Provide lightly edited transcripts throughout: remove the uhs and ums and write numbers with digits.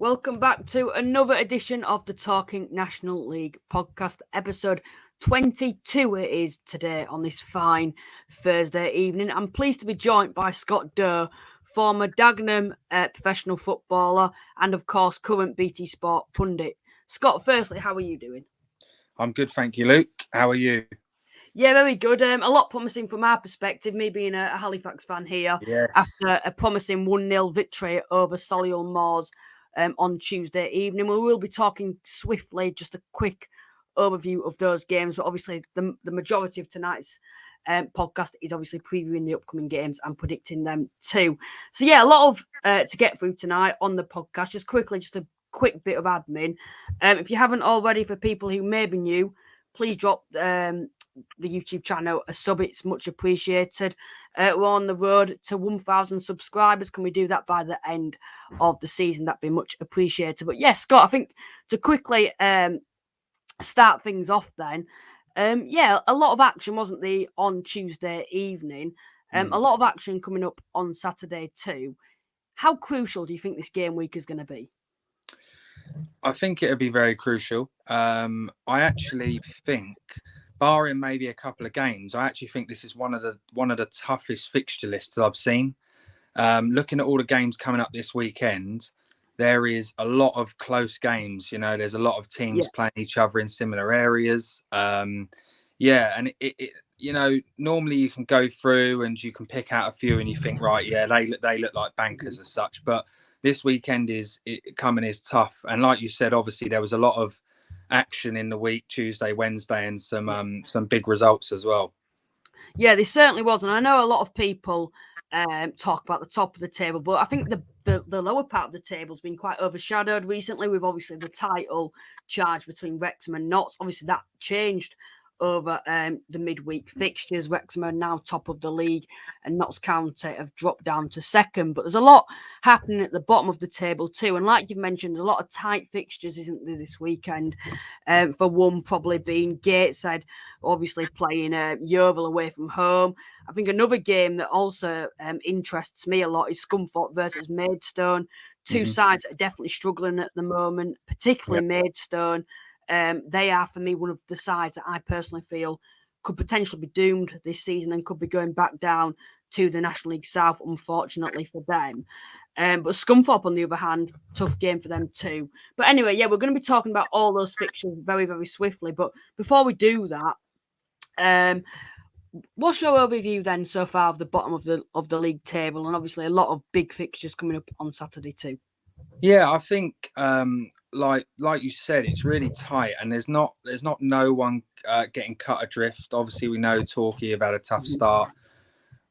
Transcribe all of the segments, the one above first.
Welcome back to another edition of the Talking National League podcast, episode 22 it is today on this fine Thursday evening. I'm pleased to be joined by Scott Doe, former Dagenham professional footballer and, of course, current BT Sport pundit. Scott, firstly, how are you doing? I'm good, thank you, Luke. How are you? Yeah, very good. A lot promising from our perspective, me being a Halifax fan here, after a promising 1-0 victory over Solihull Moors on Tuesday evening. We will be talking swiftly, just a quick overview of those games, but obviously the majority of tonight's podcast is obviously previewing the upcoming games and predicting them too. So yeah, a lot of to get through tonight on the podcast. Just quickly, just a quick bit of admin. If you haven't already, for people who may be new, please drop the YouTube channel a sub. It's much appreciated. We're on the road to 1,000 subscribers. Can we do that by the end of the season? That'd be much appreciated. But yes, Scott, I think to quickly start things off then, a lot of action, wasn't there, on Tuesday evening? A lot of action coming up on Saturday too. How crucial do you think this game week is going to be? I think it'll be very crucial. I actually think, barring maybe a couple of games, I actually think this is one of the toughest fixture lists I've seen. Looking at all the games coming up this weekend, there is a lot of close games. You know, there's a lot of teams playing each other in similar areas. And it you know, normally you can go through and you can pick out a few and you think, right, yeah, they look like bankers as such. But this weekend is tough. And like you said, obviously there was a lot of action in the week, Tuesday, Wednesday, and some big results as well. Yeah, there certainly was. And I know a lot of people talk about the top of the table, but I think the lower part of the table has been quite overshadowed recently with obviously the title charge between Wrexham and Notts. Obviously that changed over the midweek fixtures. Wrexham are now top of the league and Notts County have dropped down to second. But there's a lot happening at the bottom of the table too. And like you've mentioned, a lot of tight fixtures, isn't there, this weekend? For one, probably being Gateshead, obviously playing Yeovil away from home. I think another game that also interests me a lot is Scunthorpe versus Maidstone. Two sides that are definitely struggling at the moment, particularly Maidstone. They are, for me, one of the sides that I personally feel could potentially be doomed this season and could be going back down to the National League South, unfortunately for them. But Scunthorpe, on the other hand, tough game for them too. But anyway, we're going to be talking about all those fixtures very, very swiftly. But before we do that, what's your overview then so far of the bottom of the league table, and obviously a lot of big fixtures coming up on Saturday too? Yeah, I think like you said, it's really tight, and there's not no one getting cut adrift. Obviously, we know Torquay have had a tough start.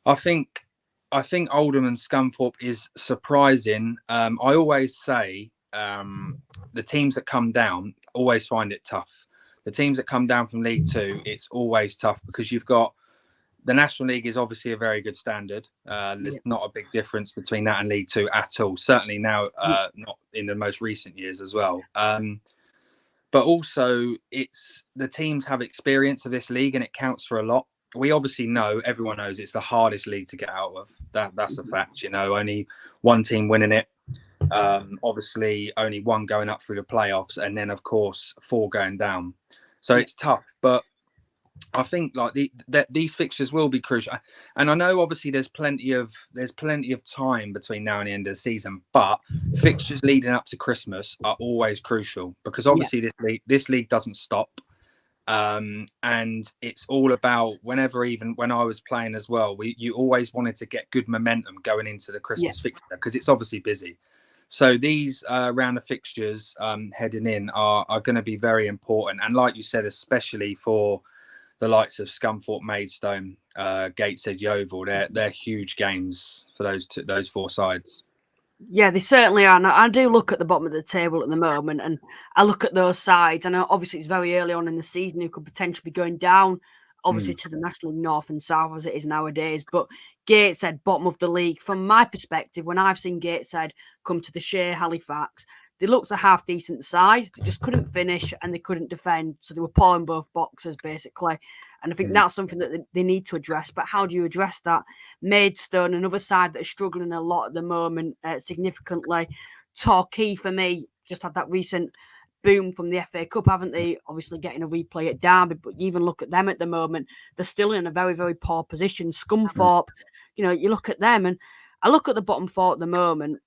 I think Oldham and Scunthorpe is surprising. I always say the teams that come down always find it tough. The teams that come down from League Two, it's always tough because you've got the National League is obviously a very good standard. There's not a big difference between that and League Two at all. Certainly now, not in the most recent years as well. But also, it's the teams have experience of this league, and it counts for a lot. We obviously know, everyone knows, it's the hardest league to get out of. That's a fact. You know, only one team winning it. Obviously, only one going up through the playoffs, and then of course 4 going down. So it's tough, but I think like these fixtures will be crucial, and I know obviously there's plenty of time between now and the end of the season, but fixtures leading up to Christmas are always crucial because obviously this league doesn't stop, and it's all about even when I was playing as well, you always wanted to get good momentum going into the Christmas fixture because it's obviously busy. So these round of fixtures heading in are going to be very important, and like you said, especially for the likes of Scunthorpe, Maidstone, Gateshead, Yeovil, they're huge games for those 4 sides. Yeah, they certainly are. And I do look at the bottom of the table at the moment, and I look at those sides, and obviously it's very early on in the season who could potentially be going down, obviously to the National League North and South as it is nowadays. But Gateshead, bottom of the league, from my perspective, when I've seen Gateshead come to the Shea, Halifax, they looked a half decent side. They just couldn't finish and they couldn't defend. So they were poor in both boxes, basically. And I think that's something that they need to address. But how do you address that? Maidstone, another side that is struggling a lot at the moment, significantly. Torquay, for me, just had that recent boom from the FA Cup, haven't they? Obviously getting a replay at Derby, but you even look at them at the moment, they're still in a very, very poor position. Scunthorpe, you look at them, and I look at the bottom four at the moment.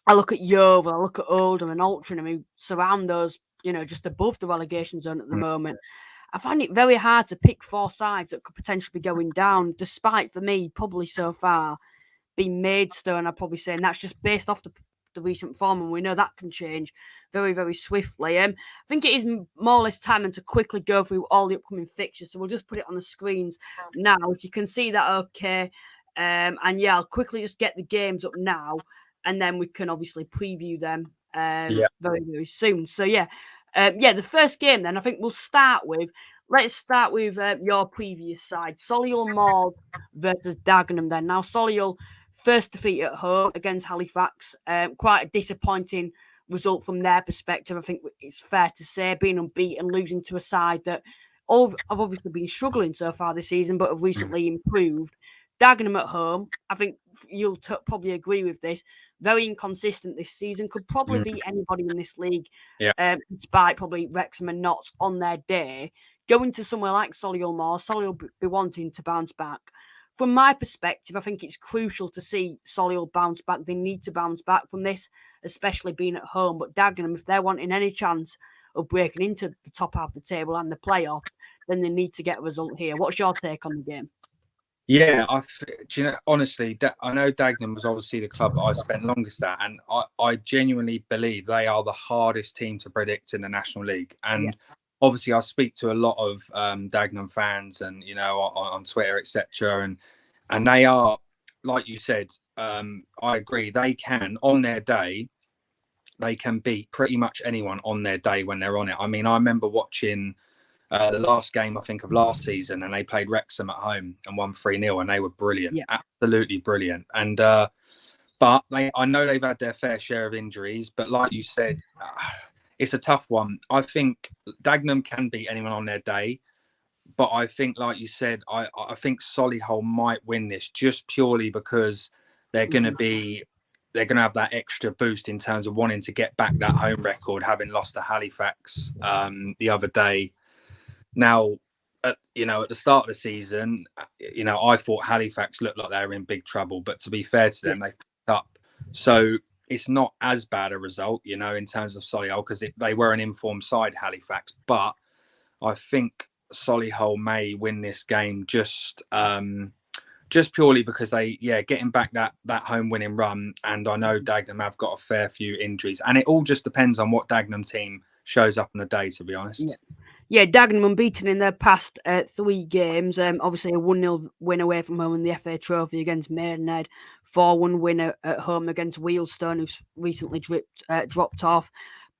I look at Yeovil, I look at Oldham and Altrincham, who surround those, just above the relegation zone at the moment. I find it very hard to pick four sides that could potentially be going down, despite, for me, probably so far, being Maidstone, I'd probably say, and that's just based off the recent form, and we know that can change very, very swiftly. I think it is more or less time to quickly go through all the upcoming fixtures, so we'll just put it on the screens now. If you can see that, okay. And I'll quickly just get the games up now, and then we can obviously preview them very, very soon. So, the first game then, I think let's start with your previous side, Solihull Moors versus Dagenham then. Now, Solihull, first defeat at home against Halifax. Quite a disappointing result from their perspective. I think it's fair to say, being unbeaten, losing to a side that have obviously been struggling so far this season, but have recently improved. Dagenham at home, I think you'll probably agree with this, very inconsistent this season, could probably beat anybody in this league, despite probably Wrexham and Notts on their day. Going to somewhere like Solihull Moors, Solihull will be wanting to bounce back. From my perspective, I think it's crucial to see Solihull bounce back. They need to bounce back from this, especially being at home. But Dagenham, if they're wanting any chance of breaking into the top half of the table and the playoff, then they need to get a result here. What's your take on the game? Yeah, honestly, I know Dagenham was obviously the club that I spent longest at, and I genuinely believe they are the hardest team to predict in the National League. And obviously, I speak to a lot of Dagenham fans, and on Twitter, etc. And they are, like you said, I agree. They can, on their day, they can beat pretty much anyone on their day when they're on it. I mean, I remember watching the last game, I think, of last season, and they played Wrexham at home and won 3-0, and they were brilliant, absolutely brilliant. And but I know they've had their fair share of injuries, but like you said, it's a tough one. I think Dagenham can beat anyone on their day, but I think, like you said, I think Solihull might win this just purely because they're going to have that extra boost in terms of wanting to get back that home record, having lost to Halifax the other day. Now, at the start of the season, I thought Halifax looked like they were in big trouble. But to be fair to them, they picked up. So it's not as bad a result, in terms of Solihull, because they were an informed side, Halifax. But I think Solihull may win this game just purely because getting back that home winning run. And I know Dagenham have got a fair few injuries. And it all just depends on what Dagenham team shows up on the day, to be honest. Yeah, Dagenham unbeaten in their past 3 games. Obviously, a 1-0 win away from home in the FA Trophy against Maidenhead. 4-1 win at home against Wealdstone, who's recently dropped off.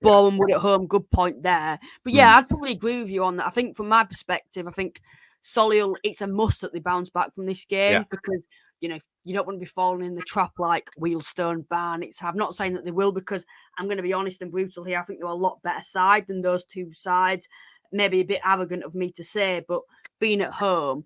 4-1 win at home, good point there. But I'd probably agree with you on that. I think from my perspective, I think Solihull, it's a must that they bounce back from this game because, you don't want to be falling in the trap like Wealdstone, BARNET. I'm not saying that they will, because I'm going to be honest and brutal here. I think they're a lot better side than those two sides. Maybe a bit arrogant of me to say, but being at home,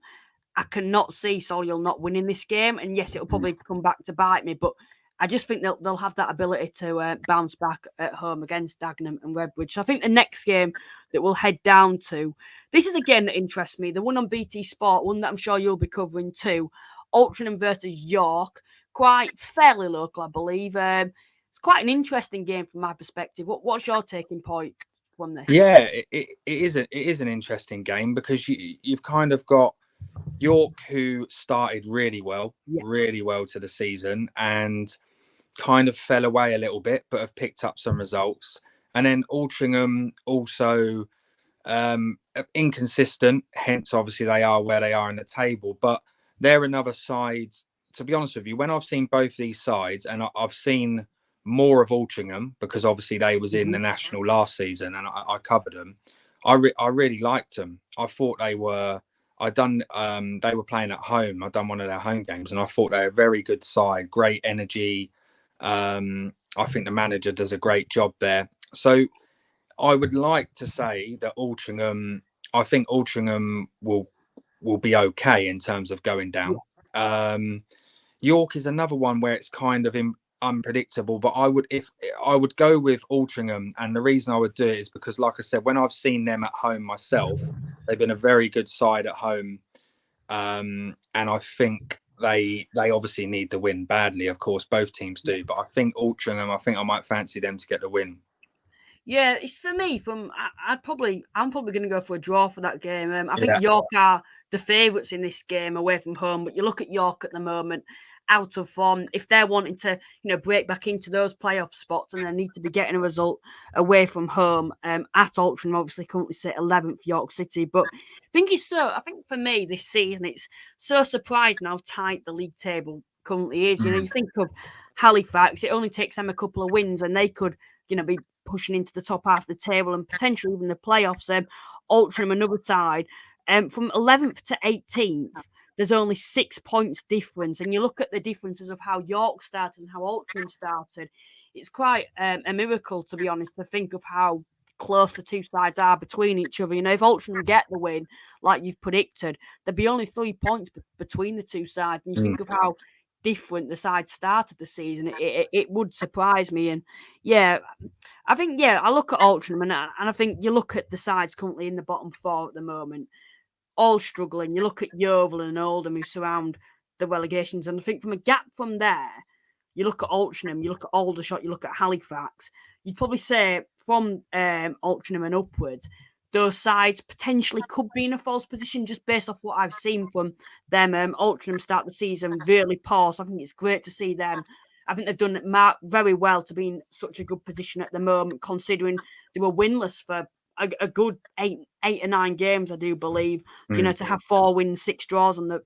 I cannot see Solihull not winning this game. And yes, it'll probably come back to bite me, but I just think they'll have that ability to bounce back at home against Dagenham and Redbridge. So I think the next game that we'll head down to, this is a game that interests me. The one on BT Sport, one that I'm sure you'll be covering too. Altrincham versus York, quite fairly local, I believe. It's quite an interesting game from my perspective. What's your taking point from this? Yeah, it is an interesting game because you've kind of got York, who started really well to the season and kind of fell away a little bit, but have picked up some results. And then Altrincham also inconsistent, hence obviously they are where they are in the table, but they're another side. To be honest with you, when I've seen both these sides, and I've seen more of Altrincham because obviously they was in the National last season and I covered them, I really liked them. I thought they were they were playing at home. I'd done one of their home games and I thought they were a very good side, great energy, I think the manager does a great job there. So I would like to say that Altrincham, I think Altrincham will be okay in terms of going down. York is another one where it's kind of unpredictable, but I would go with Altrincham, and the reason I would do it is because, like I said, when I've seen them at home myself, they've been a very good side at home, and I think they obviously need the win badly. Of course, both teams do, but I think Altrincham, I think I might fancy them to get the win. Yeah, it's for me. I'm probably going to go for a draw for that game. I think York are the favourites in this game away from home, but you look at York at the moment, out of form. If they're wanting to, break back into those playoff spots, and they need to be getting a result away from home at Altrincham, obviously currently sit 11th York City. But I think for me this season, it's so surprising how tight the league table currently is. You think of Halifax, it only takes them a couple of wins, and they could, be pushing into the top half of the table and potentially even the playoffs. Altrincham, another side, from 11th to 18th, there's only 6 points difference. And you look at the differences of how York started and how Altrincham started. It's quite a miracle, to be honest, to think of how close the two sides are between each other. If Altrincham get the win, like you've predicted, there'd be only 3 points between the two sides. And you think of how different the side started the season, it would surprise me. And I think, I look at Altrincham and I think you look at the sides currently in the bottom four at the moment, all struggling. You look at Yeovil and Oldham who surround the relegations, and I think from a gap from there, you look at Altrincham, you look at Aldershot, you look at Halifax, you'd probably say from Altrincham and upwards, those sides potentially could be in a false position just based off what I've seen from them. Altrincham start the season really poor, so I think it's great to see them. I think they've done very well to be in such a good position at the moment, considering they were winless for a good eight or nine games, I do believe. To have 4 wins, 6 draws on the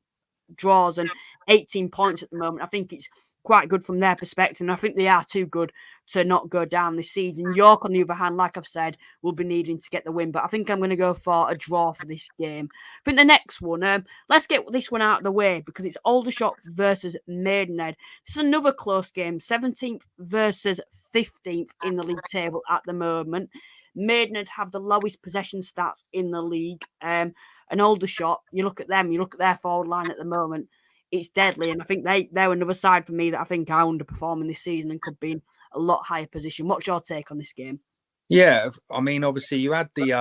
draws and 18 points at the moment, I think it's quite good from their perspective. And I think they are too good to not go down this season. York, on the other hand, like I've said, will be needing to get the win. But I think I'm going to go for a draw for this game. I think the next one, let's get this one out of the way because it's Aldershot versus Maidenhead. This is another close game, 17th versus 15th in the league table at the moment. Maidenhead have the lowest possession stats in the league. And Aldershot, you look at them, you look at their forward line at the moment, it's deadly. And I think they're another side for me that I think are underperforming this season and could be in a lot higher position. What's your take on this game? Yeah, I mean, obviously you had the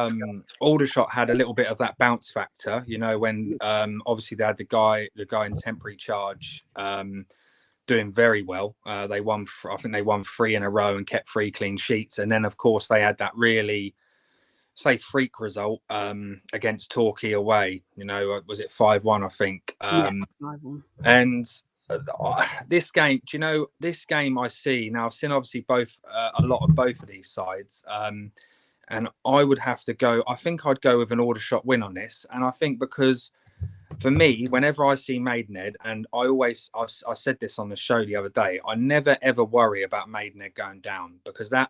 Aldershot had a little bit of that bounce factor, when obviously they had the guy in temporary charge doing very well. They won, I think they won 3 in a row and kept 3 clean sheets. And then, of course, they had that really, freak result against Torquay away. Was it 5-1, I think? 5-1. And this game, this game I see now, I've seen obviously a lot of both of these sides. And I would have to go, I think I'd go with an Aldershot win on this. And I think because for me, whenever I see Maidenhead, and I said this on the show the other day, I never ever worry about Maidenhead going down because that,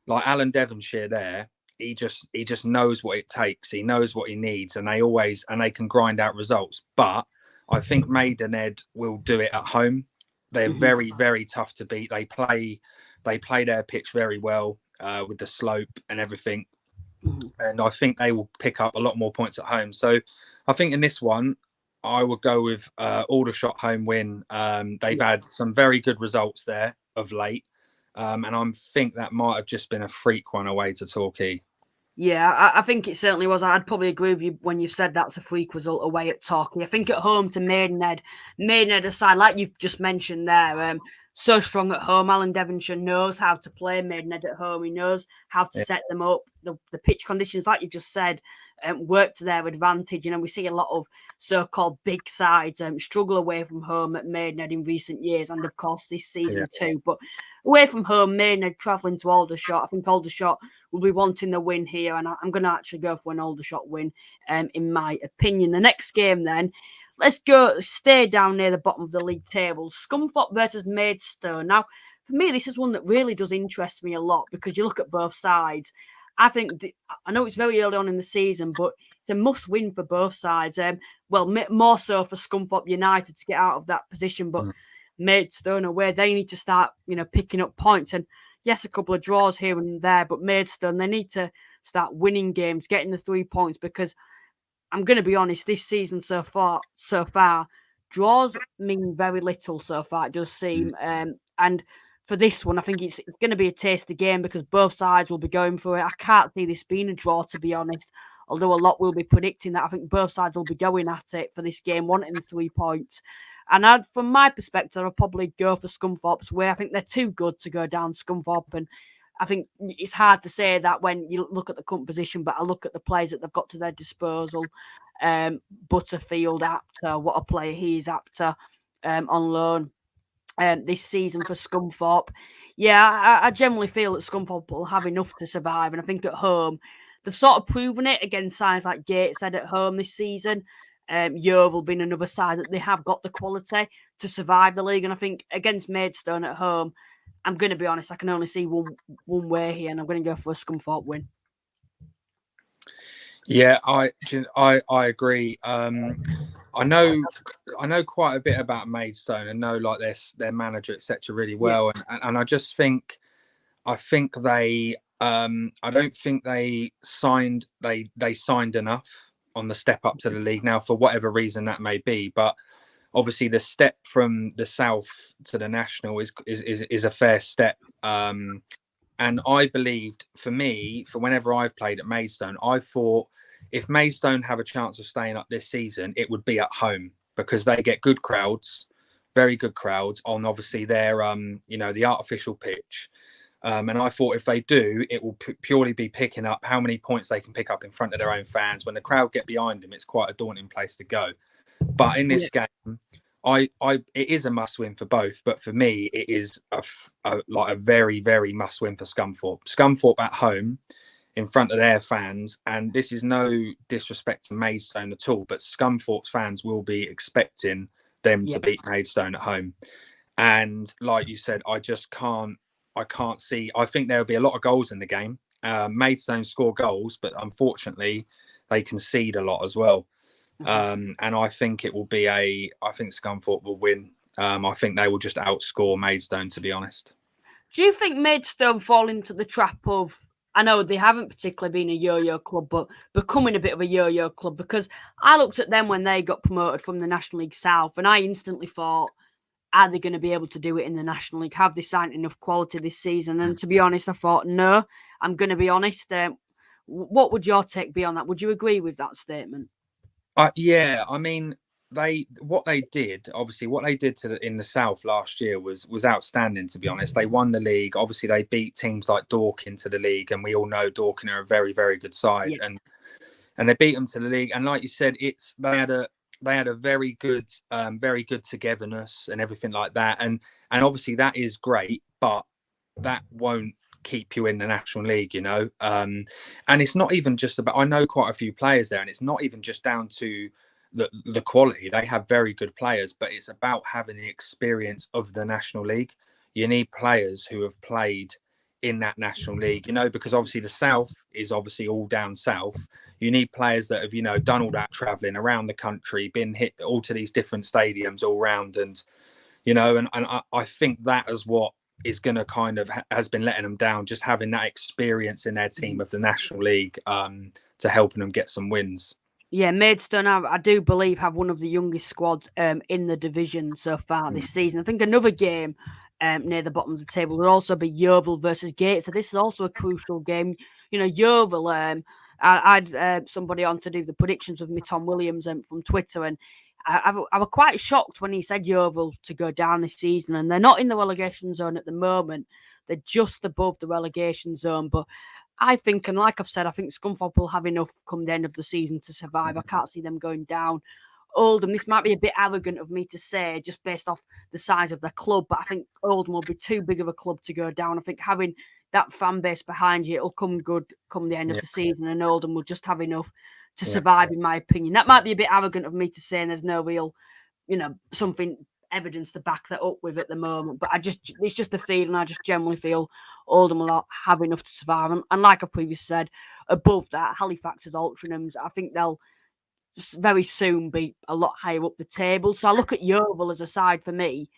like Alan Devonshire there, he just knows what it takes. He knows what he needs, and they can grind out results. But I think Maidenhead will do it at home. They're very, very tough to beat. They play their pitch very well with the slope and everything. And I think they will pick up a lot more points at home. So I think in this one, I would go with Aldershot home win. They've had some very good results there of late. And I think that might have just been a freak one away to Torquay. Yeah, I think it certainly was. I'd probably agree with you when you said that's a freak result away at Torquay. I think at home to Maidenhead aside, like you've just mentioned there, so strong at home. Alan Devonshire knows how to play Maidenhead at home. He knows how to set them up. The pitch conditions, like you just said, work to their advantage. We see a lot of so-called big sides struggle away from home at Maidenhead in recent years, and of course this season too. But away from home, Maidenhead travelling to Aldershot. I think Aldershot will be wanting the win here, and I'm going to actually go for an Aldershot win, in my opinion. The next game then, let's stay down near the bottom of the league table. Scunthorpe versus Maidstone. Now, for me, this is one that really does interest me a lot because you look at both sides. I think, I know it's very early on in the season, but it's a must-win for both sides. More so for Scunthorpe United to get out of that position. But Maidstone away. They need to start, picking up points. And yes, a couple of draws here and there, but Maidstone, they need to start winning games, getting the 3 points, because I'm going to be honest, this season so far, draws mean very little so far, it does seem. And for this one, I think it's going to be a tasty game because both sides will be going for it. I can't see this being a draw, to be honest, although a lot will be predicting that. I think both sides will be going at it for this game, wanting 3 points. And from my perspective, I'll probably go for Scunthorpe's way. I think they're too good to go down Scunthorpe, and I think it's hard to say that when you look at the current position, but I look at the players that they've got to their disposal. Butterfield Apter, what a player he is, Apter, on loan this season for Scunthorpe. Yeah, I generally feel that Scunthorpe will have enough to survive, and I think at home they've sort of proven it against sides like Gateshead at home this season. Yeovil being another side that they have got the quality to survive the league, and I think against Maidstone at home, I'm going to be honest, I can only see one way here, and I'm going to go for a Scunthorpe win. Yeah, I agree. I know quite a bit about Maidstone and know like their manager, etc., really well, and I just think they I don't think they signed enough on the step up to the league now, for whatever reason that may be, but obviously the step from the south to the national is a fair step. And I believed, for whenever I've played at Maidstone, I thought if Maidstone have a chance of staying up this season, it would be at home, because they get good crowds, very good crowds on obviously their the artificial pitch. And I thought if they do, it will purely be picking up how many points they can pick up in front of their own fans. When the crowd get behind them, it's quite a daunting place to go. But in this game, it is a must win for both. But for me, it is a very, very must win for Scunthorpe. Scunthorpe at home in front of their fans. And this is no disrespect to Maidstone at all, but Scunthorpe's fans will be expecting them to beat Maidstone at home. And like you said, I can't see. I think there'll be a lot of goals in the game. Maidstone score goals, but unfortunately, they concede a lot as well. And I think it will be I think Scunthorpe will win. I think they will just outscore Maidstone, to be honest. Do you think Maidstone fall into the trap of, I know they haven't particularly been a yo-yo club, but becoming a bit of a yo-yo club? Because I looked at them when they got promoted from the National League South, and I instantly thought, are they going to be able to do it in the National League? Have they signed enough quality this season? And to be honest, I thought, no. I'm going to be honest. What would your take be on that? Would you agree with that statement? Yeah, I mean, what they did in the South last year was outstanding, to be honest. They won the league. Obviously, they beat teams like Dorking to the league, and we all know Dorking are a very, very good side, and they beat them to the league. And like you said, they had a very good togetherness and everything like that. And obviously that is great, but that won't keep you in the National League, and it's not even just about, I know quite a few players there, and it's not even just down to the quality. They have very good players, but it's about having the experience of the National League. You need players who have played in that National League, because obviously the South is obviously all down south. You need players that have, done all that traveling around the country, been hit all to these different stadiums all round, and I think that is what is going to kind of has been letting them down, just having that experience in their team of the National League to helping them get some wins. Yeah, Maidstone, I do believe, have one of the youngest squads in the division so far this season. I think another game near the bottom of the table will also be Yeovil versus Gates. So this is also a crucial game. Yeovil, I had somebody on to do the predictions with me, Tom Williams, from Twitter, and I was quite shocked when he said Yeovil to go down this season, and they're not in the relegation zone at the moment. They're just above the relegation zone, but I think, and like I've said, I think Scunthorpe will have enough come the end of the season to survive. I can't see them going down. Oldham, this might be a bit arrogant of me to say, just based off the size of the club, but I think Oldham will be too big of a club to go down. I think having that fan base behind you, it'll come good come the end of the season, and Oldham will just have enough to survive, in my opinion. That might be a bit arrogant of me to say, and there's no real, something evidence to back that up with at the moment. But it's just a feeling. I just generally feel Oldham will have enough to survive. And like I previously said, above that, Halifax's Altrinchams, I think they'll very soon be a lot higher up the table. So I look at Yeovil as a side for me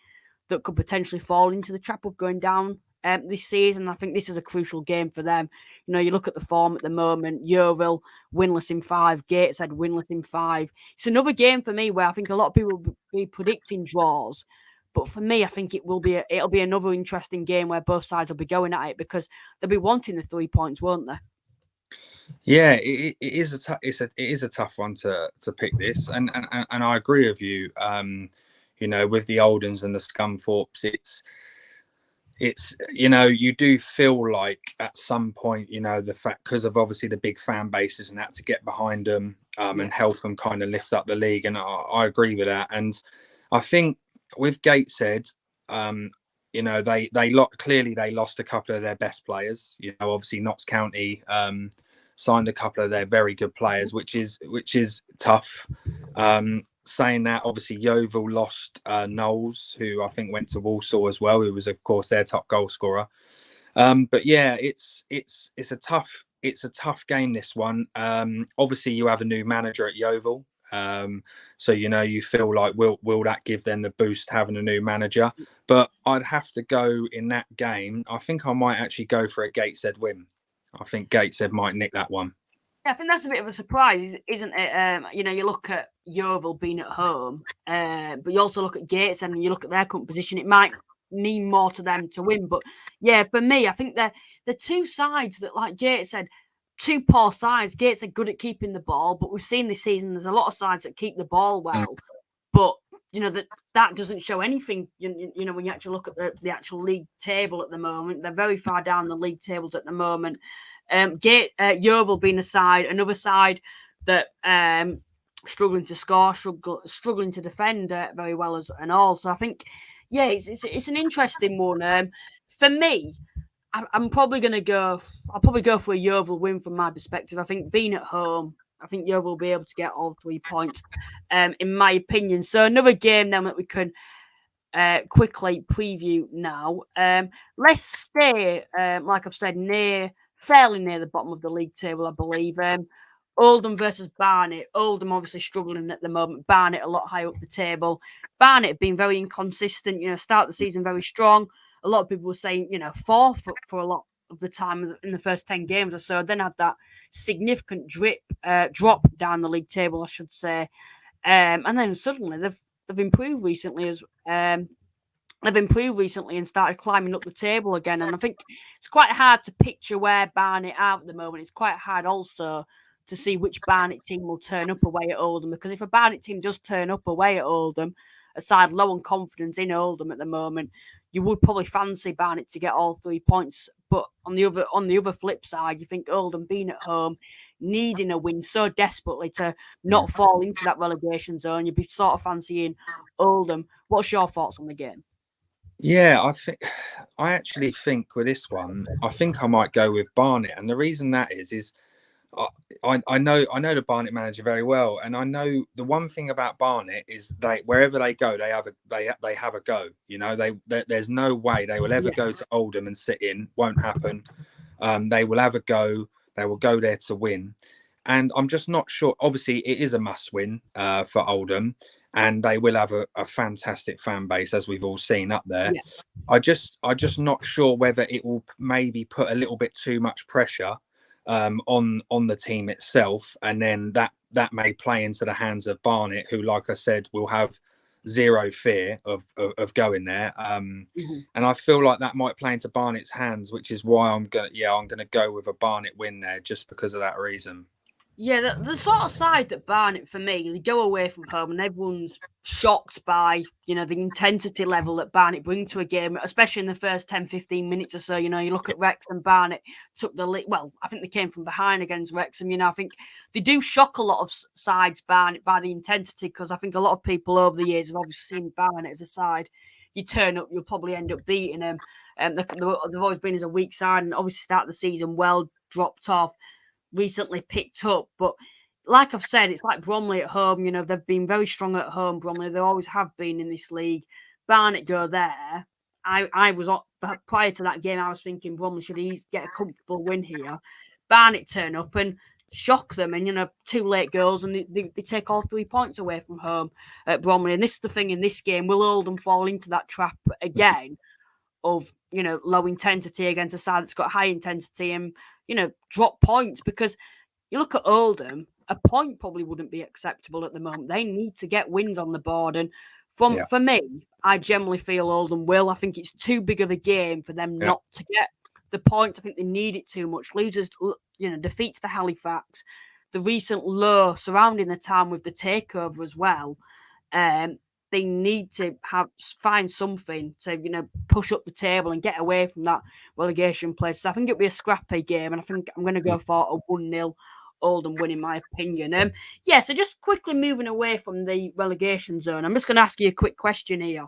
that could potentially fall into the trap of going down this season. I think this is a crucial game for them. You know, you look at the form at the moment, Yeovil winless in 5, Gateshead winless in 5. It's another game for me where I think a lot of people will be predicting draws. But for me, I think it'll be another interesting game where both sides will be going at it because they'll be wanting the 3 points, won't they? Yeah, it is a tough one to pick this, and I agree with you. You know, with the Oldhams and the Scunthorpes, it's you do feel like at some point, the fact, because of obviously the big fan bases and that, to get behind them and help them kind of lift up the league, and I agree with that. And I think with Gateshead, clearly they lost a couple of their best players. Obviously Notts County signed a couple of their very good players, which is tough. Saying that, obviously Yeovil lost Knowles, who I think went to Walsall as well, who was of course their top goal scorer. But yeah, it's a tough game, this one. Obviously you have a new manager at Yeovil. So you feel like will that give them the boost having a new manager? But I'd have to go in that game. I think I might actually go for a Gateshead win. I think Gateshead might nick that one. Yeah, I think that's a bit of a surprise, isn't it? You look at Yeovil being at home, but you also look at Gateshead and you look at their current position. It might mean more to them to win, but yeah, for me, I think they're two sides that, like Gateshead, two poor sides. Gateshead good at keeping the ball, but we've seen this season there's a lot of sides that keep the ball well, but that doesn't show anything. When you actually look at the actual league table at the moment, they're very far down the league tables at the moment. Yeovil being another side that struggling to score, struggling to defend very well and all. So I think, yeah, it's an interesting one. For me, I'm probably going to go. I'll probably go for a Yeovil win from my perspective. I think being at home, I think Yeovil will be able to get all 3 points, in my opinion. So another game then that we can quickly preview now. Let's stay, like I've said, fairly near the bottom of the league table, I believe. Oldham versus Barnet. Oldham obviously struggling at the moment. Barnet a lot higher up the table. Barnet have been very inconsistent. Start the season very strong. A lot of people were saying, fourth for a lot of the time in the first 10 games or so. Then had that significant drop down the league table, I should say. And then suddenly they've improved recently and started climbing up the table again. And I think it's quite hard to picture where Barnet are at the moment. It's quite hard also to see which Barnet team will turn up away at Oldham, because if a Barnet team does turn up away at Oldham, a side low on confidence in Oldham at the moment, you would probably fancy Barnet to get all 3 points. But on the other flip side, you think Oldham being at home, needing a win so desperately to not fall into that relegation zone, you'd be sort of fancying Oldham. What's your thoughts on the game? Yeah, I actually think with this one, I think I might go with Barnet, and the reason that is I know the Barnet manager very well, and I know the one thing about Barnet is wherever they go, they have a go. There's no way they will ever go to Oldham and sit in. Won't happen. They will have a go. They will go there to win, and I'm just not sure. Obviously, it is a must win for Oldham, and they will have a fantastic fan base, as we've all seen up there. Yeah. I just not sure whether it will maybe put a little bit too much pressure on the team itself, and then that may play into the hands of Barnet, who, like I said, will have zero fear of going there. And I feel like that might play into Barnet's hands, which is why I'm gonna go with a Barnet win there, just because of that reason. Yeah, the sort of side that Barnet, for me, they go away from home and everyone's shocked by, the intensity level that Barnet bring to a game, especially in the first 10, 15 minutes or so. You look at Wrexham, Barnet took the lead. Well, I think they came from behind against Wrexham. I think they do shock a lot of sides, Barnet, by the intensity, because I think a lot of people over the years have obviously seen Barnet as a side. You turn up, you'll probably end up beating them. They've always been as a weak side, and obviously start the season well, dropped off. Recently picked up, but like I've said, it's like Bromley at home. They've been very strong at home. Bromley, they always have been in this league. Barnet go there. I was prior to that game, I was thinking Bromley should get a comfortable win here. Barnet turn up, and shock them, and 2 late goals, and they take all 3 points away from home at Bromley. And this is the thing in this game: will Oldham fall into that trap again of low intensity against a side that's got high intensity and drop points? Because you look at Oldham, a point probably wouldn't be acceptable at the moment. They need to get wins on the board, and for me, I generally feel Oldham will. I think it's too big of a game for them not to get the points. I think they need it too much. Losers, defeats to Halifax, the recent low surrounding the town with the takeover as well. They need to find something to push up the table and get away from that relegation place. So I think it'll be a scrappy game, and I think I'm going to go for a 1-0 Oldham win, in my opinion. So just quickly moving away from the relegation zone, I'm just going to ask you a quick question here.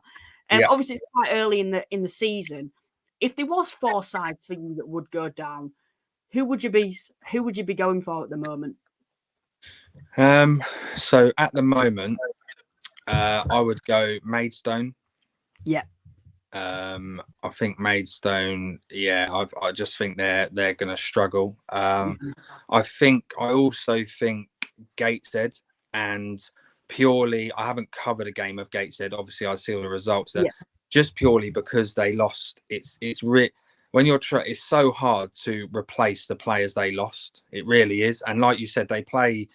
Obviously, it's quite early in the season. If there was 4 sides for you that would go down, who would you be going for at the moment? So at the moment, I would go Maidstone. Yeah. I think Maidstone. Yeah, I just think they're going to struggle. I also think Gateshead, and purely, I haven't covered a game of Gateshead. Obviously, I see all the results there. Yeah. Just purely because they lost. It's when you're it's so hard to replace the players they lost. It really is. And like you said, they play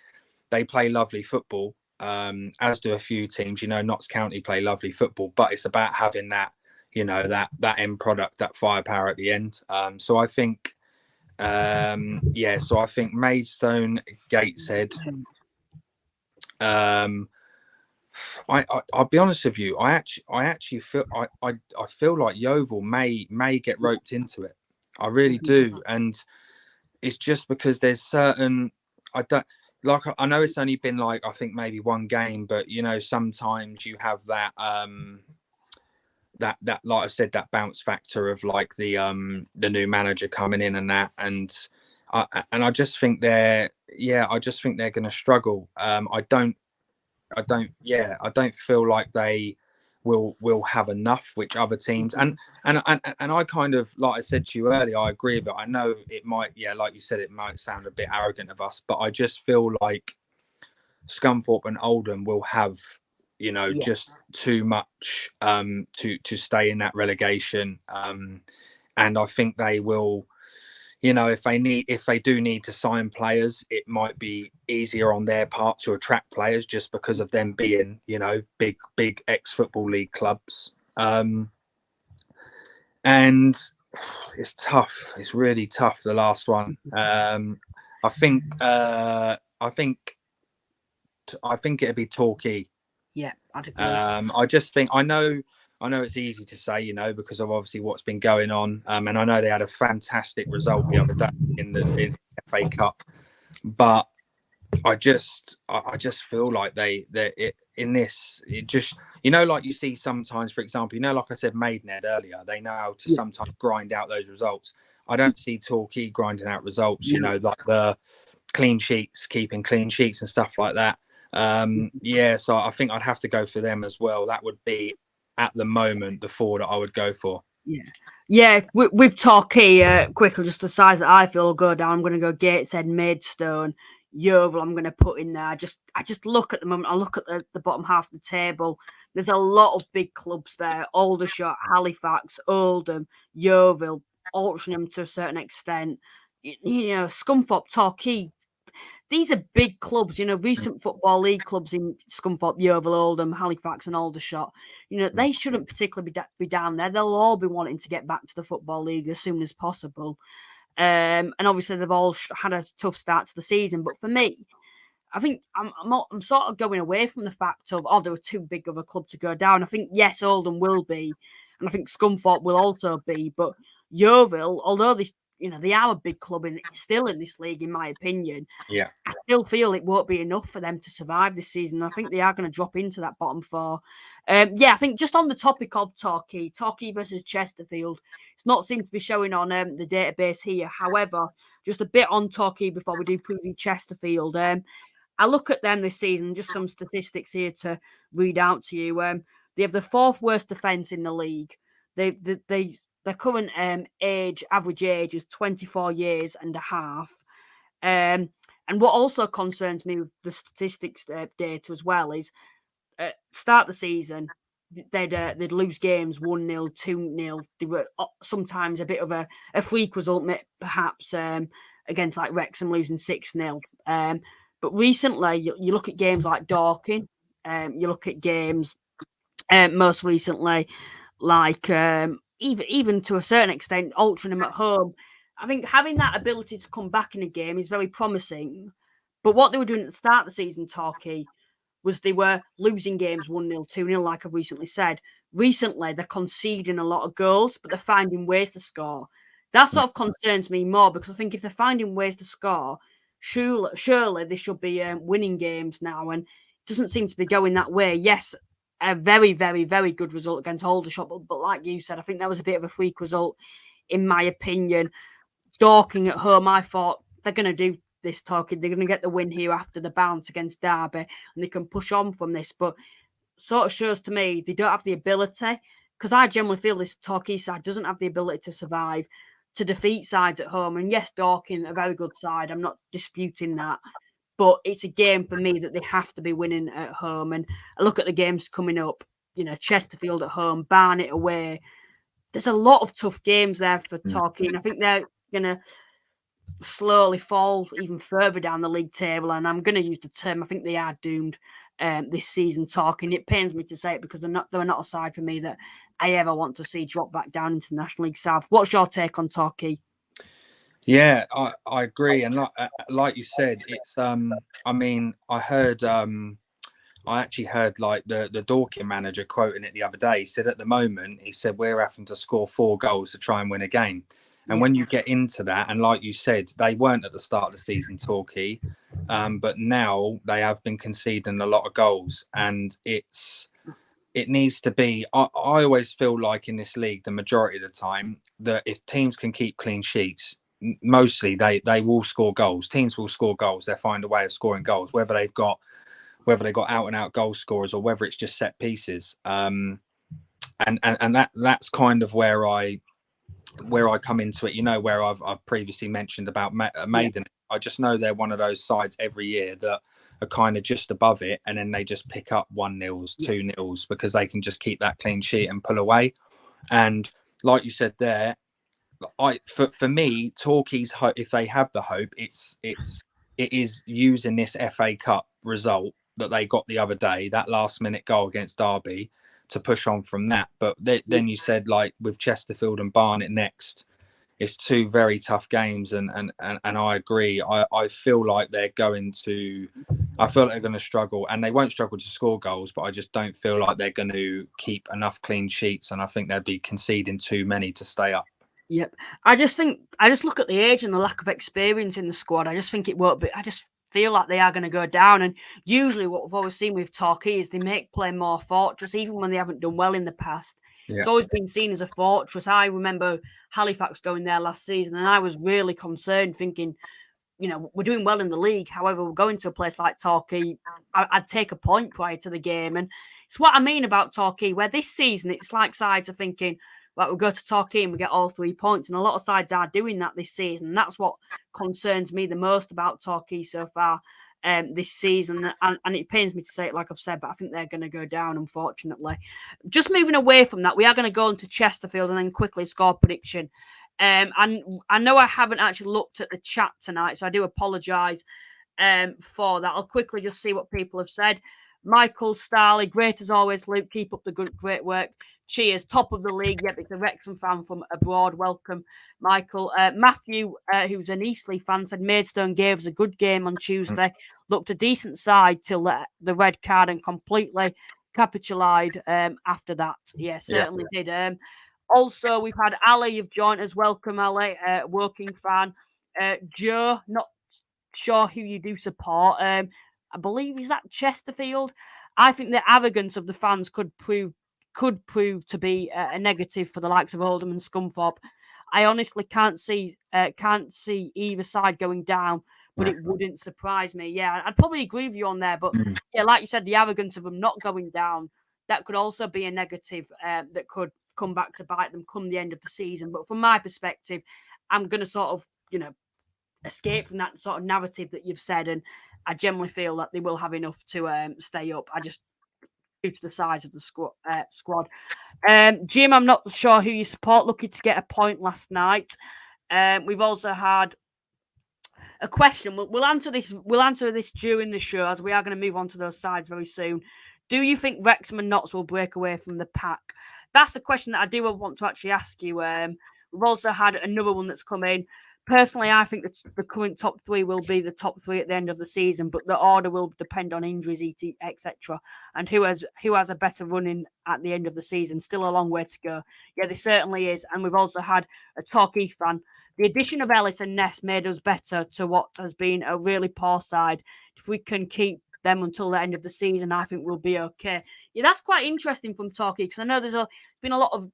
lovely football. As do a few teams. Notts County play lovely football, but it's about having that, that end product, that firepower at the end. So I think, so I think Maidstone, Gateshead. I'll be honest with you. I actually feel I feel like Yeovil may get roped into it. I really do, and it's just because there's certain I know it's only been I think maybe 1 game, but sometimes you have that that like I said, that bounce factor of the new manager coming in and that, and I just think I just think they're going to struggle. I don't feel like they will have enough, which other teams and I kind of, like I said to you earlier, I agree, but I know it might, like you said, it might sound a bit arrogant of us, but I just feel like Scunthorpe and Oldham will have just too much to stay in that relegation, and I think they will. If they do need to sign players, it might be easier on their part to attract players just because of them being, big ex-Football League clubs. And it's tough. It's really tough, the last one. I think it'd be Torquay. Yeah, I'd agree. I just think I know it's easy to say, because of obviously what's been going on. And I know they had a fantastic result the other day in the FA Cup, but I just feel like like you see sometimes, for example, like I said, Maidenhead earlier, they know how to sometimes grind out those results. I don't see Torquay grinding out results, like the clean sheets, keeping clean sheets and stuff like that. So I think I'd have to go for them as well. That would be, at the moment, the 4 that I would go for. With Torquay, quickly, just the size that I feel will go down. I'm going to go Gateshead, Maidstone, Yeovil. I'm going to put in there. I just look at the moment. I look at the bottom half of the table. There's a lot of big clubs there: Aldershot, Halifax, Oldham, Yeovil, Altrincham to a certain extent. Scunthorpe, Torquay. These are big clubs, recent Football League clubs in Scunthorpe, Yeovil, Oldham, Halifax and Aldershot. They shouldn't particularly be down there. They'll all be wanting to get back to the Football League as soon as possible. And obviously they've all had a tough start to the season. But for me, I think I'm sort of going away from the fact of, they were too big of a club to go down. I think, yes, Oldham will be, and I think Scunthorpe will also be. But Yeovil, although they are a big club still in this league, in my opinion. Yeah. I still feel it won't be enough for them to survive this season. I think they are going to drop into that bottom 4. I think just on the topic of Torquay versus Chesterfield, it's not seemed to be showing on the database here. However, just a bit on Torquay before we do preview Chesterfield. I look at them this season, just some statistics here to read out to you. They have the 4th worst defence in the league. Their current average age is 24 years and a half. And what also concerns me with the statistics data as well is start the season, they'd lose games 1-0, 2-0. They were sometimes a bit of a freak result, perhaps against like Wrexham losing 6-0. But recently, you look at games like Dorking, you look at games most recently like even to a certain extent, Altrincham at home. I think having that ability to come back in a game is very promising. But what they were doing at the start of the season, Torquay, was they were losing games 1-0, 2-0, like I've recently said. Recently, they're conceding a lot of goals, but they're finding ways to score. That sort of concerns me more because I think if they're finding ways to score, surely they should be winning games now, and it doesn't seem to be going that way. Yes, a very, very, very good result against Aldershot, but like you said, I think that was a bit of a freak result, in my opinion. Dorking at home, I thought they're going to do this talking. They're going to get the win here after the bounce against Derby, and they can push on from this. But sort of shows to me they don't have the ability, because I generally feel this Torquay side doesn't have the ability to survive, to defeat sides at home. And yes, Dorking, a very good side. I'm not disputing that. But it's a game for me that they have to be winning at home. And I look at the games coming up, Chesterfield at home, BARNET away. There's a lot of tough games there for Torquay. And I think they're going to slowly fall even further down the league table. And I'm going to use the term, I think they are doomed this season, Torquay. It pains me to say it because they're not a side for me that I ever want to see drop back down into the National League South. What's your take on Torquay? Yeah, I agree, and like you said, it's I mean, I actually heard like the Dorking manager quoting it the other day. He said at the moment, he said we're having to score 4 goals to try and win a game. And when you get into that, and like you said, they weren't at the start of the season, Torquay, but now they have been conceding a lot of goals, and it needs to be. I always feel like in this league, the majority of the time, that if teams can keep clean sheets, mostly they will score goals. Teams will score goals. They'll find a way of scoring goals, whether they've got out and out goal scorers or whether it's just set pieces. And that's kind of where I come into it. Where I've previously mentioned about Maiden. I just know they're one of those sides every year that are kind of just above it, and then they just pick up 1-0s, 2-0s because they can just keep that clean sheet and pull away. And like you said there, for me, Torquay's hope, if they have the hope, it is using this FA Cup result that they got the other day, that last minute goal against Derby, to push on from that. But then you said, like, with Chesterfield and Barnet next, it's 2 very tough games, and I agree. I feel like they're going to struggle, and they won't struggle to score goals, but I just don't feel like they're going to keep enough clean sheets, and I think they'll be conceding too many to stay up. Yep. I just look at the age and the lack of experience in the squad. I just think it won't be. I just feel like they are going to go down. And usually what we've always seen with Torquay is they make play more fortress, even when they haven't done well in the past. Yeah. It's always been seen as a fortress. I remember Halifax going there last season, and I was really concerned, thinking, we're doing well in the league. However, we're going to a place like Torquay. I'd take a point prior to the game. And it's what I mean about Torquay, where this season it's like sides are thinking, right, we'll go to Torquay and we get all 3 points. And a lot of sides are doing that this season. And that's what concerns me the most about Torquay so far this season. And it pains me to say it, like I've said, but I think they're going to go down, unfortunately. Just moving away from that, we are going to go into Chesterfield and then quickly score prediction. And I know I haven't actually looked at the chat tonight, so I do apologise for that. I'll quickly just see what people have said. Michael Starley, great as always, Luke. Keep up the great work. Cheers. Top of the league. Yep, it's a Wrexham fan from abroad. Welcome, Michael. Matthew, who's an Eastleigh fan, said Maidstone gave us a good game on Tuesday. Looked a decent side till the red card and completely capitulated after that. Yeah, certainly did. Also, we've had Ali. You've joined us. Welcome, Ali. Working fan. Joe, not sure who you do support. I believe is that Chesterfield. I think the arrogance of the fans could prove to be a negative for the likes of Oldham and Scunthorpe. I honestly can't see either side going down, but it wouldn't surprise me. Yeah, I'd probably agree with you on there. But yeah, like you said, the arrogance of them not going down, that could also be a negative that could come back to bite them come the end of the season. But from my perspective, I'm going to sort of, escape from that sort of narrative that you've said, and I generally feel that they will have enough to stay up. I just due to the size of the squad. Jim, I'm not sure who you support. Lucky to get a point last night. We've also had a question. We'll answer this. We'll answer this during the show, as we are going to move on to those sides very soon. Do you think Wrexham and Notts will break away from the pack? That's a question that I do want to actually ask you. We've also had another one that's come in. Personally, I think the current top three will be the top three at the end of the season, but the order will depend on injuries, etc., and who has a better running at the end of the season. Still a long way to go. Yeah, there certainly is. And we've also had a Torquay fan. The addition of Ellis and Ness made us better to what has been a really poor side. If we can keep them until the end of the season, I think we'll be okay. Yeah, that's quite interesting from Torquay, because I know there's been a lot of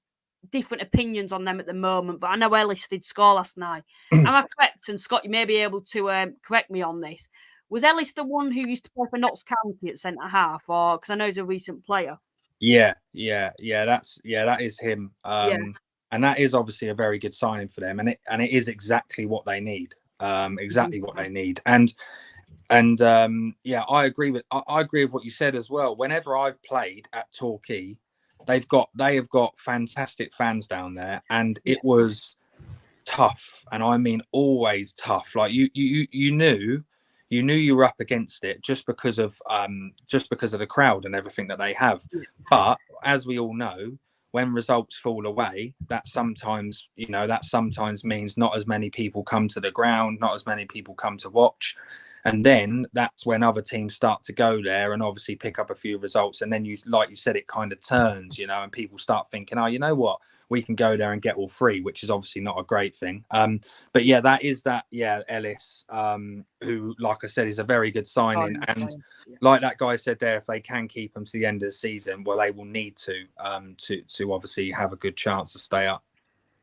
different opinions on them at the moment, but I know Ellis did score last night. Am I correct? And Scott, you may be able to correct me on this. Was Ellis the one who used to play for Notts County at centre half, or because I know he's a recent player? Yeah, that is him. And that is obviously a very good signing for them, and it is exactly what they need. What they need. And I agree with what you said as well. Whenever I've played at Torquay, they have got fantastic fans down there, and it was tough, and I mean always tough. Like you knew you were up against it just because of the crowd and everything that they have. But as we all know, when results fall away, that sometimes means not as many people come to the ground, not as many people come to watch. And then that's when other teams start to go there and obviously pick up a few results. And then like you said, it kind of turns, and people start thinking, oh, you know what? We can go there and get all three, which is obviously not a great thing. But yeah, Ellis, who, like I said, is a very good signing. And like that guy said there, if they can keep them to the end of the season, well, they will need to obviously have a good chance to stay up.